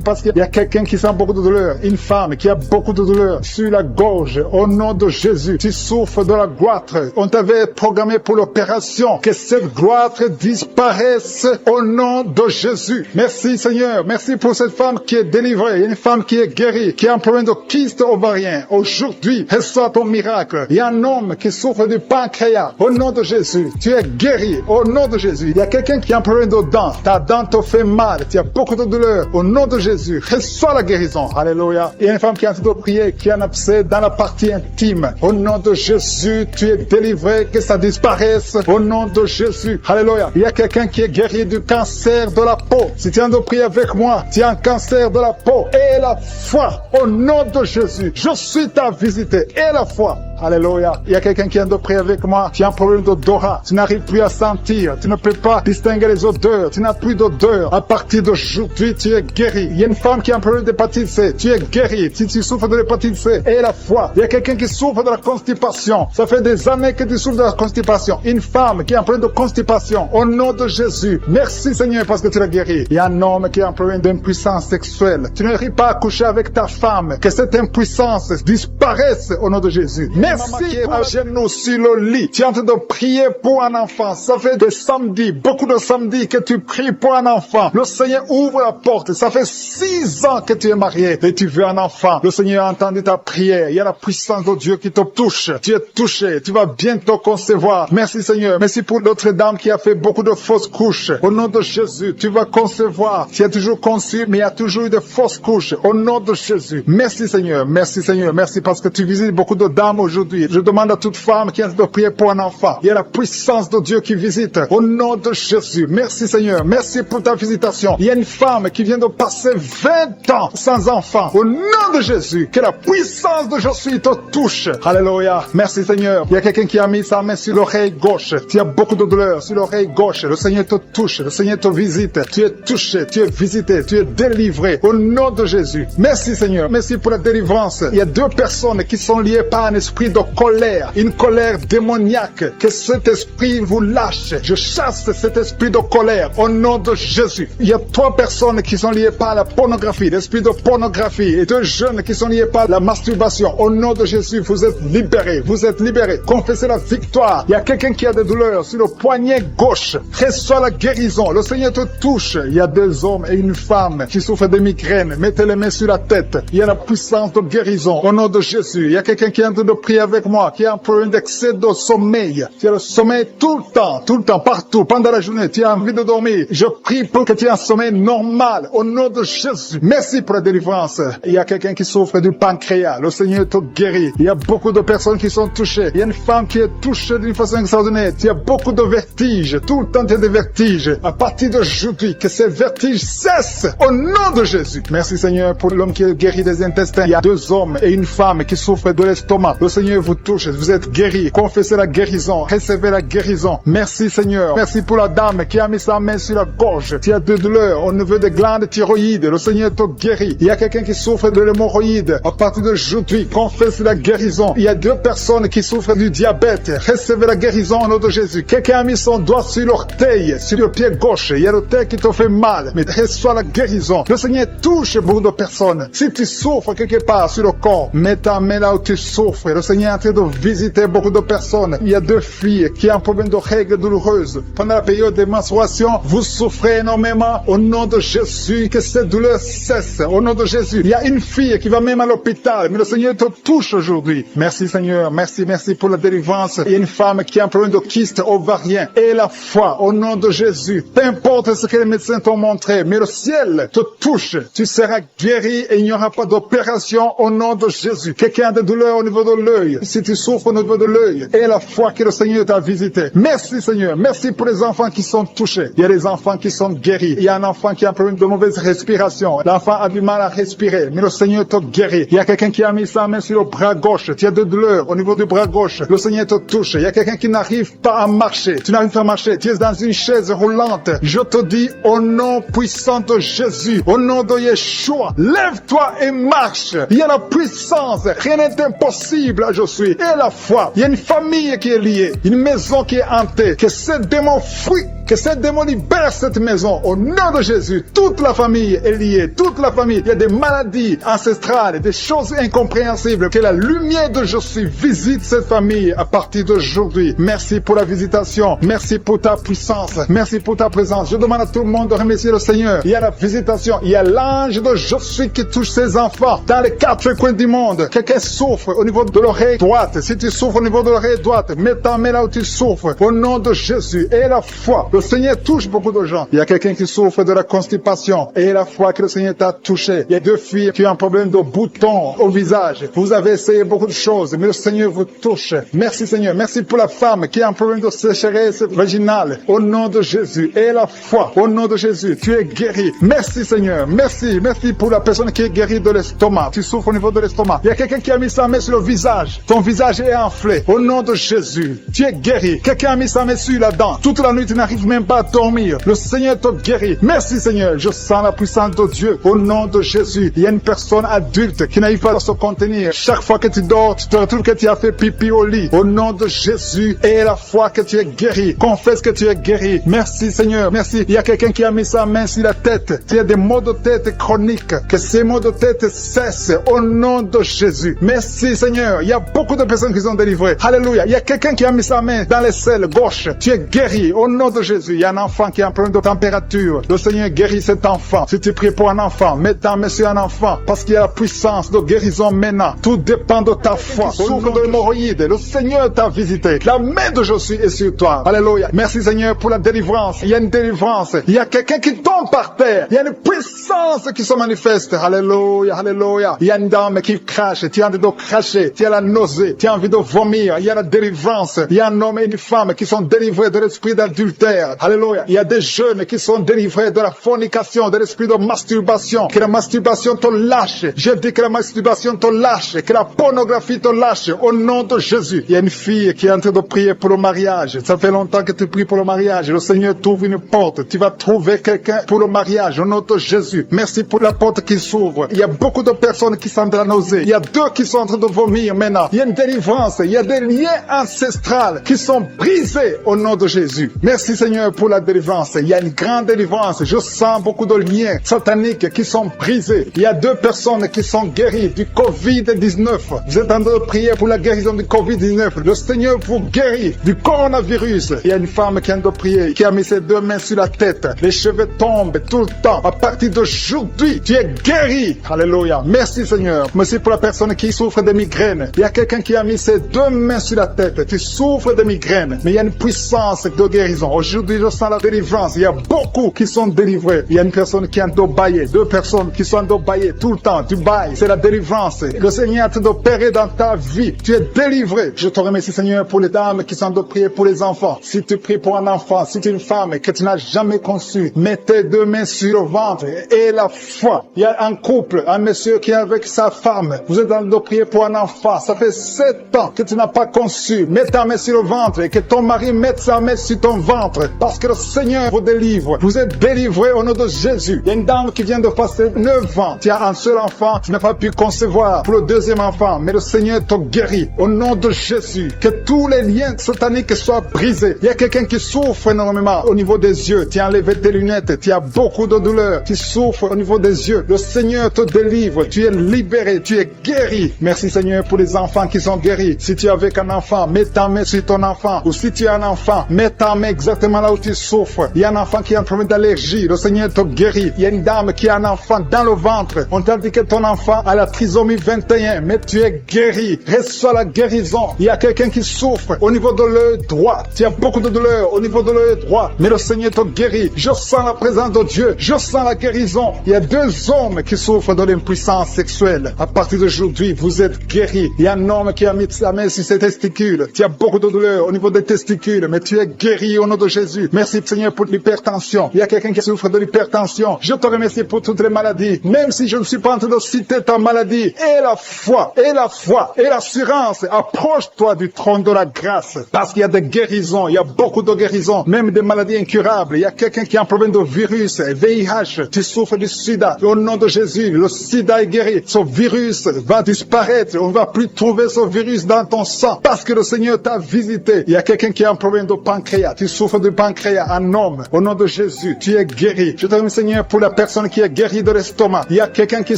parce qu'il y a quelqu'un qui sent beaucoup de douleur. Une femme qui a beaucoup de douleur sur la gorge. Au nom de Jésus, tu souffres de la goitre. On t'avait programmé pour l'opération. Que cette goitre disparaisse au nom de Jésus. Merci Seigneur. Merci pour cette femme qui est délivrée. Il y a une femme qui est guérie, qui a un problème de kyste ovarien. Aujourd'hui, reçois ton miracle. Il y a un homme qui souffre du pancréas. Au nom de Jésus, tu es guéri. Au nom de Jésus. Il y a quelqu'un qui a un problème de dents. Ta dent te fait mal. Tu as beaucoup de douleur. Au nom de Jésus, reçois la guérison. Alléluia. Il y a une femme qui est en train de prier, qui a un abcès dans la partie intime. Au nom de Jésus, tu es délivré. Que ça disparaisse. Au nom de Jésus. Alléluia. Il y a quelqu'un qui est guéri du cancer de la peau. Si tu es en train de prier avec moi, tu as un cancer de la peau. Et la foi. Au nom de Jésus. Je suis ta visite. Et la foi. Alléluia. Il y a quelqu'un qui vient de prier avec moi. Tu as un problème d'odorat. Tu n'arrives plus à sentir. Tu ne peux pas distinguer les odeurs. Tu n'as plus d'odeur. À partir d'aujourd'hui, tu es guéri. Il y a une femme qui a un problème d'hépatite C. Tu es guéri. Si tu souffres de l'hépatite C, et la foi. Il y a quelqu'un qui souffre de la constipation. Ça fait des années que tu souffres de la constipation. Une femme qui a un problème de constipation. Au nom de Jésus. Merci Seigneur parce que tu l'as guéri. Il y a un homme qui a un problème d'impuissance sexuelle. Tu n'arrives pas à coucher avec ta femme. Que cette impuissance disparaisse au nom de Jésus. Merci à genoux sur le lit. Tu es en train de prier pour un enfant. Ça fait des samedis, beaucoup de samedis que tu pries pour un enfant. Le Seigneur ouvre la porte. Ça fait 6 ans que tu es marié et tu veux un enfant. Le Seigneur a entendu ta prière. Il y a la puissance de Dieu qui te touche. Tu es touché. Tu vas bientôt concevoir. Merci Seigneur. Merci pour l'autre dame qui a fait beaucoup de fausses couches. Au nom de Jésus, tu vas concevoir. Tu as toujours conçu, mais il y a toujours eu de fausses couches. Au nom de Jésus. Merci Seigneur. Merci Seigneur. Merci parce que tu visites beaucoup de dames aujourd'hui. Je demande à toute femme qui a de prier pour un enfant. Il y a la puissance de Dieu qui visite. Au nom de Jésus. Merci Seigneur. Merci pour ta visitation. Il y a une femme qui vient de passer 20 ans sans enfant. Au nom de Jésus. Que la puissance de Jésus te touche. Alléluia. Merci Seigneur. Il y a quelqu'un qui a mis sa main sur l'oreille gauche. Tu as beaucoup de douleur sur l'oreille gauche. Le Seigneur te touche. Le Seigneur te visite. Tu es touché. Tu es visité. Tu es délivré. Au nom de Jésus. Merci Seigneur. Merci pour la délivrance. Il y a 2 personnes qui sont liées par un esprit de colère, une colère démoniaque, que cet esprit vous lâche. Je chasse cet esprit de colère au nom de Jésus. Il y a 3 personnes qui sont liées par la pornographie, l'esprit de pornographie, et 2 jeunes qui sont liés par la masturbation. Au nom de Jésus, vous êtes libérés, vous êtes libérés. Confessez la victoire. Il y a quelqu'un qui a des douleurs sur le poignet gauche. Reçois la guérison. Le Seigneur te touche. Il y a 2 hommes et une femme qui souffrent de migraines. Mettez les mains sur la tête. Il y a la puissance de guérison. Au nom de Jésus. Il y a quelqu'un qui est en train de prier avec moi, qui a un problème d'excès de sommeil. Tu as le sommeil tout le temps, partout, pendant la journée. Tu as envie de dormir. Je prie pour que tu aies un sommeil normal. Au nom de Jésus. Merci pour la délivrance. Il y a quelqu'un qui souffre du pancréas. Le Seigneur te guérit. Il y a beaucoup de personnes qui sont touchées. Il y a une femme qui est touchée d'une façon extraordinaire. Tu as beaucoup de vertiges. Tout le temps, tu as des vertiges. À partir d'aujourd'hui, que ces vertiges cessent. Au nom de Jésus. Merci Seigneur pour l'homme qui est guéri des intestins. Il y a 2 hommes et une femme qui souffrent de l'estomac. Le Seigneur vous touche. Vous êtes guéris. Confessez la guérison. Recevez la guérison. Merci Seigneur. Merci pour la dame qui a mis sa main sur la gorge. Tu as de douleurs au niveau des glandes thyroïdes. Le Seigneur te guérit. Il y a quelqu'un qui souffre de l'hémorroïde. À partir d'aujourd'hui, confesse la guérison. Il y a 2 personnes qui souffrent du diabète. Recevez la guérison au nom de Jésus. Quelqu'un a mis son doigt sur l'orteil, sur le pied gauche. Il y a l'orteil qui te fait mal. Mais reçois la guérison. Le Seigneur touche beaucoup de personnes. Si tu souffres quelque part sur le corps, mets ta main là où tu souffres. Le Seigneur est en train de visiter beaucoup de personnes. Il y a 2 filles qui ont un problème de règles douloureuses. Pendant la période de menstruation, vous souffrez énormément. Au nom de Jésus, que cette douleur cesse. Au nom de Jésus. Il y a une fille qui va même à l'hôpital. Mais le Seigneur te touche aujourd'hui. Merci Seigneur. Merci pour la délivrance. Il y a une femme qui a un problème de kyste ovarien. Et la foi, au nom de Jésus. Peu importe ce que les médecins t'ont montré, mais le ciel te touche. Tu seras guéri et il n'y aura pas d'opération au nom de Jésus. Quelqu'un a des douleurs au niveau de l'œil. Si tu souffres au niveau de l'œil, et la foi que le Seigneur t'a visité. Merci Seigneur. Merci pour les enfants qui sont touchés. Il y a des enfants qui sont guéris. Il y a un enfant qui a un problème de mauvaise respiration. L'enfant a du mal à respirer, mais le Seigneur te guérit. Il y a quelqu'un qui a mis sa main sur le bras gauche. Tu as de douleurs au niveau du bras gauche. Le Seigneur te touche. Il y a quelqu'un qui n'arrive pas à marcher. Tu n'arrives pas à marcher. Tu es dans une chaise roulante. Je te dis au nom puissant de Jésus, au nom de Yeshua, lève-toi et marche. Il y a la puissance. Rien n'est impossible à Jésus. Et la foi. Il y a une famille qui est liée. Une maison qui est hantée. Que ce démon fuit. Que ce démon libère cette maison. Au nom de Jésus, toute la famille est liée. Toute la famille. Il y a des maladies ancestrales, des choses incompréhensibles. Que la lumière de Jésus visite cette famille à partir d'aujourd'hui. Merci pour la visitation. Merci pour ta puissance. Merci pour ta présence. Je demande à tout le monde de remercier le Seigneur. Il y a la visitation. Il y a l'ange de Jésus qui touche ses enfants dans les 4 coins du monde. Quelqu'un souffre au niveau de l'oreille droite. Si tu souffres au niveau de l'oreille droite, mets ta main là où tu souffres. Au nom de Jésus. Et la foi. Le Seigneur touche beaucoup de gens. Il y a quelqu'un qui souffre de la constipation. Et la foi que le Seigneur t'a touché. Il y a 2 filles qui ont un problème de boutons au visage. Vous avez essayé beaucoup de choses, mais le Seigneur vous touche. Merci Seigneur. Merci pour la femme qui a un problème de sécheresse vaginale. Au nom de Jésus. Et la foi. Au nom de Jésus. Tu es guéri. Merci Seigneur. Merci pour la personne qui est guérie de l'estomac. Tu souffres au niveau de l'estomac. Il y a quelqu'un qui a mis sa main sur le visage. Ton visage est enflé. Au nom de Jésus. Tu es guéri. Quelqu'un a mis sa main sur la dent. Toute la nuit, tu n'arrives même pas à dormir. Le Seigneur te guérit. Merci Seigneur. Je sens la puissance de Dieu. Au nom de Jésus. Il y a une personne adulte qui n'arrive pas à se contenir. Chaque fois que tu dors, tu te retrouves que tu as fait pipi au lit. Au nom de Jésus. Et la foi que tu es guéri. Confesse que tu es guéri. Merci Seigneur. Merci. Il y a quelqu'un qui a mis sa main sur la tête. Tu as des maux de tête chroniques. Que ces maux de tête cessent. Au nom de Jésus. Merci Seigneur. Il y a beaucoup de personnes qui sont délivrées. Alléluia. Il y a quelqu'un qui a mis sa main dans les selles gauche. Tu es guéri. Au nom de Jésus. Il y a un enfant qui a un problème de température. Le Seigneur guérit cet enfant. Si tu pries pour un enfant, mets ta main sur un enfant. Parce qu'il y a la puissance de guérison maintenant. Tout dépend de ta foi. Souffre de l'hémorroïde. Le Seigneur t'a visité. La main de Jésus est sur toi. Alléluia. Merci Seigneur pour la délivrance. Il y a une délivrance. Il y a quelqu'un qui tombe par terre. Il y a une puissance qui se manifeste. Alléluia. Alléluia. Il y a une dame qui crache. Tu as envie de cracher. Tu as la nausée. Tu as envie de vomir. Il y a la délivrance. Il y a un homme et une femme qui sont délivrés de l'esprit d'adultère. Père. Alléluia. Il y a des jeunes qui sont délivrés de la fornication, de l'esprit de masturbation. Que la masturbation te lâche. Je dis que la masturbation te lâche. Que la pornographie te lâche. Au nom de Jésus. Il y a une fille qui est en train de prier pour le mariage. Ça fait longtemps que tu pries pour le mariage. Le Seigneur t'ouvre une porte. Tu vas trouver quelqu'un pour le mariage. Au nom de Jésus. Merci pour la porte qui s'ouvre. Il y a beaucoup de personnes qui sont de la nausée. Il y a deux qui sont en train de vomir maintenant. Il y a une délivrance. Il y a des liens ancestrales qui sont brisés au nom de Jésus. Merci Seigneur pour la délivrance. Il y a une grande délivrance. Je sens beaucoup de liens sataniques qui sont brisés. Il y a deux personnes qui sont guéries du Covid-19. Vous êtes en train de prier pour la guérison du Covid-19. Le Seigneur vous guérit du coronavirus. Il y a une femme qui est en train de prier, qui a mis ses deux mains sur la tête. Les cheveux tombent tout le temps. À partir d'aujourd'hui, tu es guéri. Alléluia. Merci Seigneur. Merci pour la personne qui souffre de migraines. Il y a quelqu'un qui a mis ses deux mains sur la tête. Tu souffres de migraines. Mais il y a une puissance de guérison. Aujourd'hui, je sens la délivrance. Il y a beaucoup qui sont délivrés. Il y a une personne qui est en train de bailler. Deux personnes qui sont en train de bailler tout le temps. Tu bailles. C'est la délivrance. Le Seigneur est en train d'opérer dans ta vie. Tu es délivré. Je te remercie Seigneur pour les dames qui sont en train de prier pour les enfants. Si tu pries pour un enfant, si tu es une femme que tu n'as jamais conçue, mets tes deux mains sur le ventre et la foi. Il y a un couple, un monsieur qui est avec sa femme. Vous êtes en train de prier pour un enfant. Ça fait 7 ans que tu n'as pas conçu. Mets ta main sur le ventre et que ton mari mette sa main sur ton ventre. Parce que le Seigneur vous délivre. Vous êtes délivré au nom de Jésus. Il y a une dame qui vient de passer 9 ans. Tu as un seul enfant. Tu n'as pas pu concevoir pour le deuxième enfant. Mais le Seigneur te guérit. Au nom de Jésus. Que tous les liens sataniques soient brisés. Il y a quelqu'un qui souffre énormément au niveau des yeux. Tu as enlevé tes lunettes. Tu as beaucoup de douleur. Tu souffres au niveau des yeux. Le Seigneur te délivre. Tu es libéré. Tu es guéri. Merci Seigneur pour les enfants qui sont guéris. Si tu es avec un enfant, mets ta main sur ton enfant. Ou si tu as un enfant, mets ta main exactement là où tu souffres. Il y a un enfant qui a un problème d'allergie. Le Seigneur te guérit. Il y a une dame qui a un enfant dans le ventre. On t'a dit que ton enfant a la trisomie 21. Mais tu es guéri. Reçois la guérison. Il y a quelqu'un qui souffre au niveau de l'œil droit. Tu as beaucoup de douleur au niveau de l'œil droit. Mais le Seigneur te guérit. Je sens la présence de Dieu. Je sens la guérison. Il y a 2 hommes qui souffrent de l'impuissance sexuelle. À partir d'aujourd'hui, vous êtes guéris. Il y a un homme qui a mis sa main sur ses testicules. Tu as beaucoup de douleur au niveau des testicules, mais tu es guéri au nom de Jésus. Merci Seigneur pour l'hypertension. Il y a quelqu'un qui souffre de l'hypertension. Je te remercie pour toutes les maladies. Même si je ne suis pas en train de citer ta maladie, et la foi, et l'assurance, approche-toi du trône de la grâce. Parce qu'il y a des guérisons. Il y a beaucoup de guérisons. Même des maladies incurables. Il y a quelqu'un qui a un problème de virus, VIH. Tu souffres du sida. Au nom de Jésus, le sida est guéri. Ce virus va disparaître. On ne va plus trouver ce virus dans ton sang. Parce que le Seigneur t'a visité. Il y a quelqu'un qui a un problème de pancréas. Tu souffres du pancréas, un homme. Au nom de Jésus, tu es guéri. Je te remercie Seigneur pour la personne qui est guérie de l'estomac. Il y a quelqu'un qui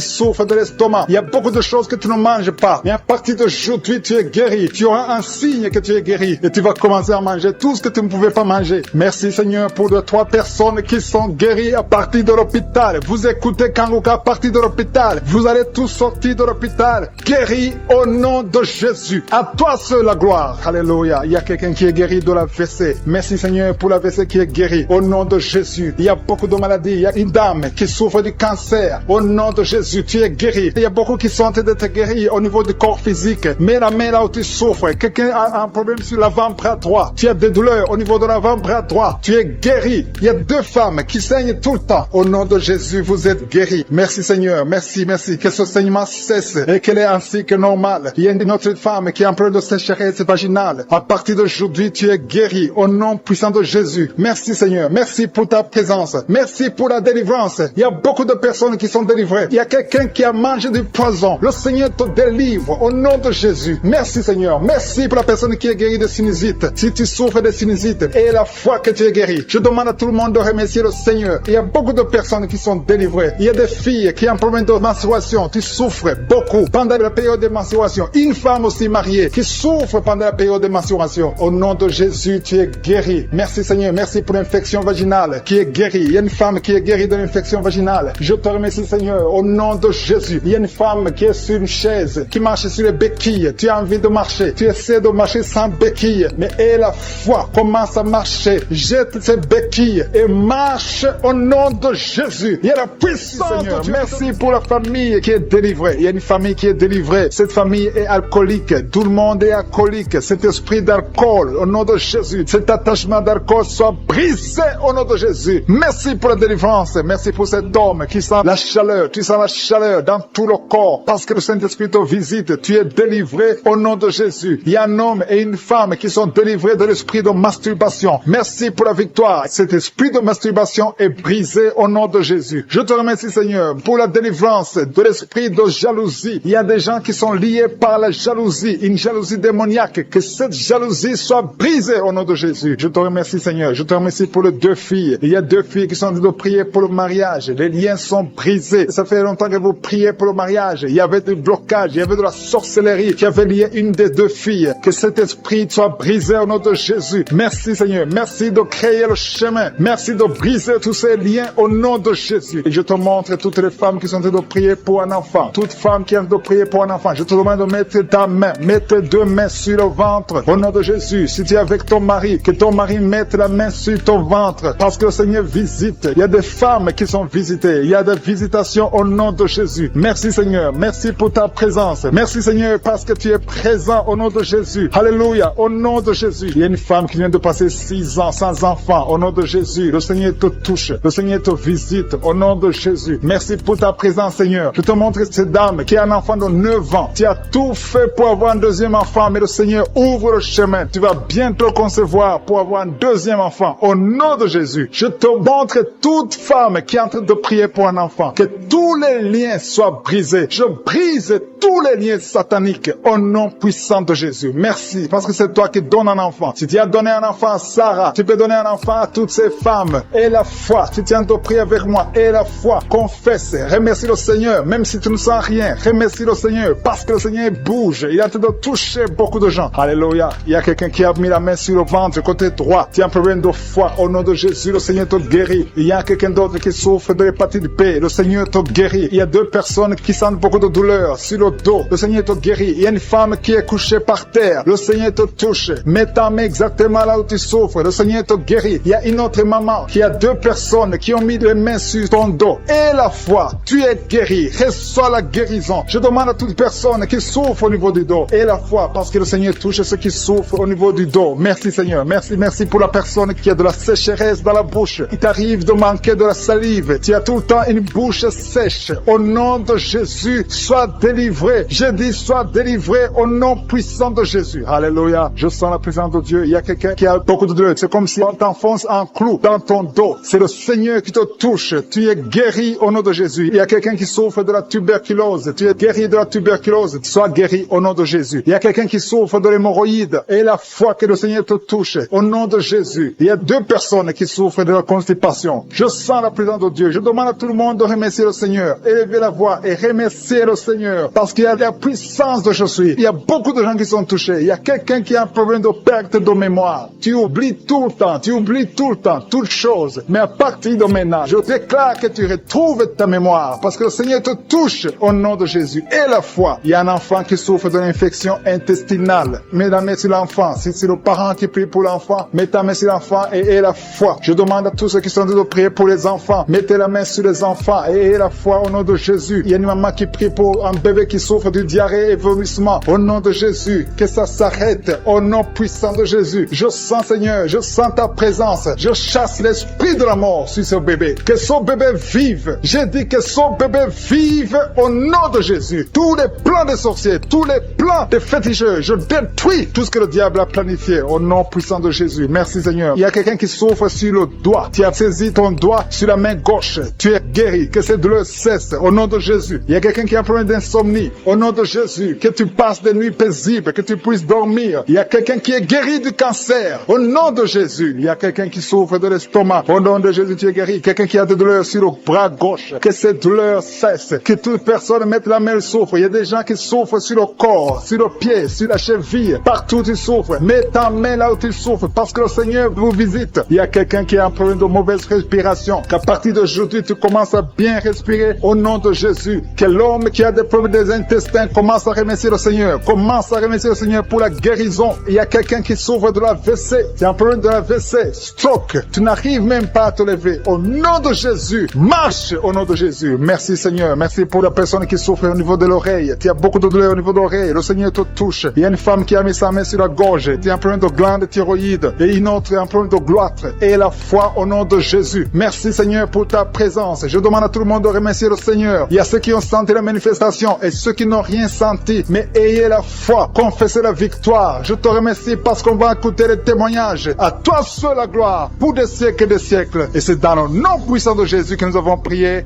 souffre de l'estomac. Il y a beaucoup de choses que tu ne manges pas. Mais à partir d'aujourd'hui, tu es guéri. Tu auras un signe que tu es guéri. Et tu vas commencer à manger tout ce que tu ne pouvais pas manger. Merci Seigneur pour les 3 personnes qui sont guéries à partir de l'hôpital. Vous écoutez Kanguka à partir de l'hôpital. Vous allez tous sortir de l'hôpital guéris au nom de Jésus. À toi seul la gloire. Alléluia. Il y a quelqu'un qui est guéri de la WC. Merci Seigneur pour la WC qui est guérie. Au nom de Jésus. Il y a beaucoup de maladies. Il y a une dame qui souffre du cancer. Au nom de Jésus, tu es guéri. Il y a beaucoup qui sont en train d'être guéris au niveau du corps physique. Mets la main là où tu souffres. Quelqu'un a un problème sur l'avant-bras droit. Tu as des douleurs au niveau de l'avant-bras droit. Tu es guéri. Il y a 2 femmes qui saignent tout le temps. Au nom de Jésus, vous êtes guéris. Merci Seigneur. Merci. Que ce saignement cesse et qu'elle est ainsi que normal. Il y a une autre femme qui est en problème de sécheresse vaginale. À partir d'aujourd'hui, tu es guéri au nom puissant de Jésus. Merci Seigneur. Merci pour ta présence. Merci pour la délivrance. Il y a beaucoup de personnes qui sont délivrées. Il y a quelqu'un qui a mangé du poison. Le Seigneur te délivre au nom de Jésus. Merci Seigneur. Merci pour la personne qui est guérie de sinusite. Si tu souffres de sinusite et la foi que tu es guéri, je demande à tout le monde de remercier le Seigneur. Il y a beaucoup de personnes qui sont délivrées. Il y a des filles qui ont un problème de menstruation. Tu souffres beaucoup pendant la période de menstruation. Une femme aussi mariée qui souffre pendant la période de menstruation. Au nom de Jésus, tu es guéri. Merci Seigneur. Merci pour l'infection vaginale qui est guérie. Il y a une femme qui est guérie de l'infection vaginale. Je te remercie Seigneur. Au nom de Jésus. Il y a une femme qui est sur une chaise, qui marche sur les béquilles. Tu as envie de marcher. Tu essaies de marcher sans béquilles. Mais aie la foi. Commence à marcher. Jette ces béquilles et marche au nom de Jésus. Il y a la puissance Seigneur. Merci pour la famille qui est délivrée. Il y a une famille qui est délivrée. Cette famille est alcoolique. Tout le monde est alcoolique. Cet esprit d'alcool, au nom de Jésus, cet attachement d'alcool corps soit brisé au nom de Jésus. Merci pour la délivrance. Merci pour cet homme qui sent la chaleur. Tu sens la chaleur dans tout le corps parce que le Saint-Esprit te visite. Tu es délivré au nom de Jésus. Il y a un homme et une femme qui sont délivrés de l'esprit de masturbation. Merci pour la victoire. Cet esprit de masturbation est brisé au nom de Jésus. Je te remercie, Seigneur, pour la délivrance de l'esprit de jalousie. Il y a des gens qui sont liés par la jalousie, une jalousie démoniaque. Que cette jalousie soit brisée au nom de Jésus. Je te remercie, Seigneur. Je te remercie pour les 2 filles. Il y a 2 filles qui sont en train de prier pour le mariage. Les liens sont brisés. Ça fait longtemps que vous priez pour le mariage. Il y avait du blocage, il y avait de la sorcellerie qui avait lié une des 2 filles. Que cet esprit soit brisé au nom de Jésus. Merci, Seigneur. Merci de créer le chemin. Merci de briser tous ces liens au nom de Jésus. Et je te montre toutes les femmes qui sont en train de prier pour un enfant. Toute femme qui est en train de prier pour un enfant. Je te demande de mettre ta main, mettre 2 mains sur le ventre au nom de Jésus. Si tu es avec ton mari, que ton mari mette la main sur ton ventre parce que le Seigneur visite. Il y a des femmes qui sont visitées. Il y a des visitations au nom de Jésus. Merci, Seigneur. Merci pour ta présence. Merci, Seigneur, parce que tu es présent au nom de Jésus. Alléluia. Au nom de Jésus. Il y a une femme qui vient de passer 6 ans sans enfant. Au nom de Jésus. Le Seigneur te touche. Le Seigneur te visite. Au nom de Jésus. Merci pour ta présence, Seigneur. Je te montre cette dame qui a un enfant de 9 ans. Tu as tout fait pour avoir un 2e enfant, mais le Seigneur ouvre le chemin. Tu vas bientôt concevoir pour avoir un 2e enfant. Au nom de Jésus. Je te montre toute femme qui est en train de prier pour un enfant. Que tous les liens soient brisés. Je brise tous les liens sataniques au nom puissant de Jésus. Merci, parce que c'est toi qui donnes un enfant. Si tu as donné un enfant à Sarah, tu peux donner un enfant à toutes ces femmes. Et la foi, si tu es en train de prier avec moi, et la foi, confesse, remercie le Seigneur, même si tu ne sens rien, remercie le Seigneur, parce que le Seigneur bouge. Il est en train de toucher beaucoup de gens. Alléluia. Il y a quelqu'un qui a mis la main sur le ventre, côté droit. Tu as un problème de foi. Au nom de Jésus, le Seigneur te guérit. Il y a quelqu'un d'autre qui souffre de l'hépatite B. Le Seigneur te guérit. Il y a 2 personnes qui sentent beaucoup de douleur sur le dos. Le Seigneur te guérit. Il y a une femme qui est couchée par terre. Le Seigneur te touche. Mets ta main exactement là où tu souffres. Le Seigneur te guérit. Il y a une autre maman qui a 2 personnes qui ont mis les mains sur ton dos. Et la foi, tu es guéri. Reçois la guérison. Je demande à toute personne qui souffre au niveau du dos. Et la foi, parce que le Seigneur touche ceux qui souffrent au niveau du dos. Merci, Seigneur. Merci pour la personne qui a de la sécheresse dans la bouche. Il t'arrive de manquer de la salive. Tu as tout le temps une bouche sèche. Au nom de Jésus, sois délivré. Je dis, sois délivré au nom puissant de Jésus. Alléluia. Je sens la présence de Dieu. Il y a quelqu'un qui a beaucoup de douleur. C'est comme si on t'enfonce un clou dans ton dos. C'est le Seigneur qui te touche. Tu es guéri au nom de Jésus. Il y a quelqu'un qui souffre de la tuberculose. Tu es guéri de la tuberculose. Sois guéri au nom de Jésus. Il y a quelqu'un qui souffre de l'hémorroïde. Et la foi que le Seigneur te touche au nom de Jésus. Il y a 2 personnes qui souffrent de la constipation. Je sens la présence de Dieu. Je demande à tout le monde de remercier le Seigneur. Élevez la voix et remercier le Seigneur. Parce qu'il y a la puissance de je suis. Il y a beaucoup de gens qui sont touchés. Il y a quelqu'un qui a un problème de perte de mémoire. Tu oublies tout le temps. Tu oublies tout le temps. Toutes choses. Mais à partir de maintenant, je déclare que tu retrouves ta mémoire. Parce que le Seigneur te touche au nom de Jésus. Et la foi. Il y a un enfant qui souffre de l'infection intestinale. Mets la main sur l'enfant. Si c'est le parent qui prie pour l'enfant, mets ta main sur l'enfant et la foi. Je demande à tous ceux qui sont en train de prier pour les enfants. Mettez la main sur les enfants et la foi au nom de Jésus. Il y a une maman qui prie pour un bébé qui souffre du diarrhée et vomissement. Au nom de Jésus, que ça s'arrête. Au nom puissant de Jésus. Je sens, Seigneur, je sens ta présence. Je chasse l'esprit de la mort sur ce bébé. Que son bébé vive. J'ai dit que son bébé vive au nom de Jésus. Tous les plans des sorciers, tous les plans des féticheurs, je détruis tout ce que le diable a planifié au nom puissant de Jésus. Merci, Seigneur. Il y a quelqu'un qui souffre sur le doigt. Tu as saisi ton doigt sur la main gauche. Tu es guéri. Que cette douleur cesse au nom de Jésus. Il y a quelqu'un qui a un problème d'insomnie. Au nom de Jésus. Que tu passes des nuits paisibles. Que tu puisses dormir. Il y a quelqu'un qui est guéri du cancer. Au nom de Jésus. Il y a quelqu'un qui souffre de l'estomac. Au nom de Jésus, tu es guéri. Quelqu'un qui a des douleurs sur le bras gauche. Que cette douleur cesse. Que toute personne mette la main souffre. Il y a des gens qui souffrent sur le corps, sur le pied, sur la cheville. Partout tu souffres. Mets ta main là où tu souffres. Parce que le Seigneur vous visite. Il y a quelqu'un qui a un problème de mauvaise respiration. Qu'à partir d'aujourd'hui, tu commences à bien respirer au nom de Jésus. Que l'homme qui a des problèmes des intestins. Commence à remercier le Seigneur. Commence à remercier le Seigneur pour la guérison. Il y a quelqu'un qui souffre de la WC. Tu as un problème de la WC. Stroke. Tu n'arrives même pas à te lever. Au nom de Jésus, marche au nom de Jésus. Merci Seigneur. Merci pour la personne qui souffre au niveau de l'oreille. Tu as beaucoup de douleur au niveau de l'oreille. Le Seigneur te touche. Il y a une femme qui a mis sa main sur la gorge. Tu as un problème de glande thyroïde. Et une autre un problème de gloître. Et la foi au nom de Jésus. Merci Seigneur pour ta présence. Je demande à tout le monde de remercier le Seigneur. Il y a ceux qui ont senti la manifestation et ceux qui n'ont rien senti. Mais ayez la foi. Confessez la victoire. Je te remercie parce qu'on va écouter les témoignages. À toi seul la gloire pour des siècles et des siècles. Et c'est dans le nom puissant de Jésus que nous avons prié.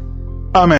Amen.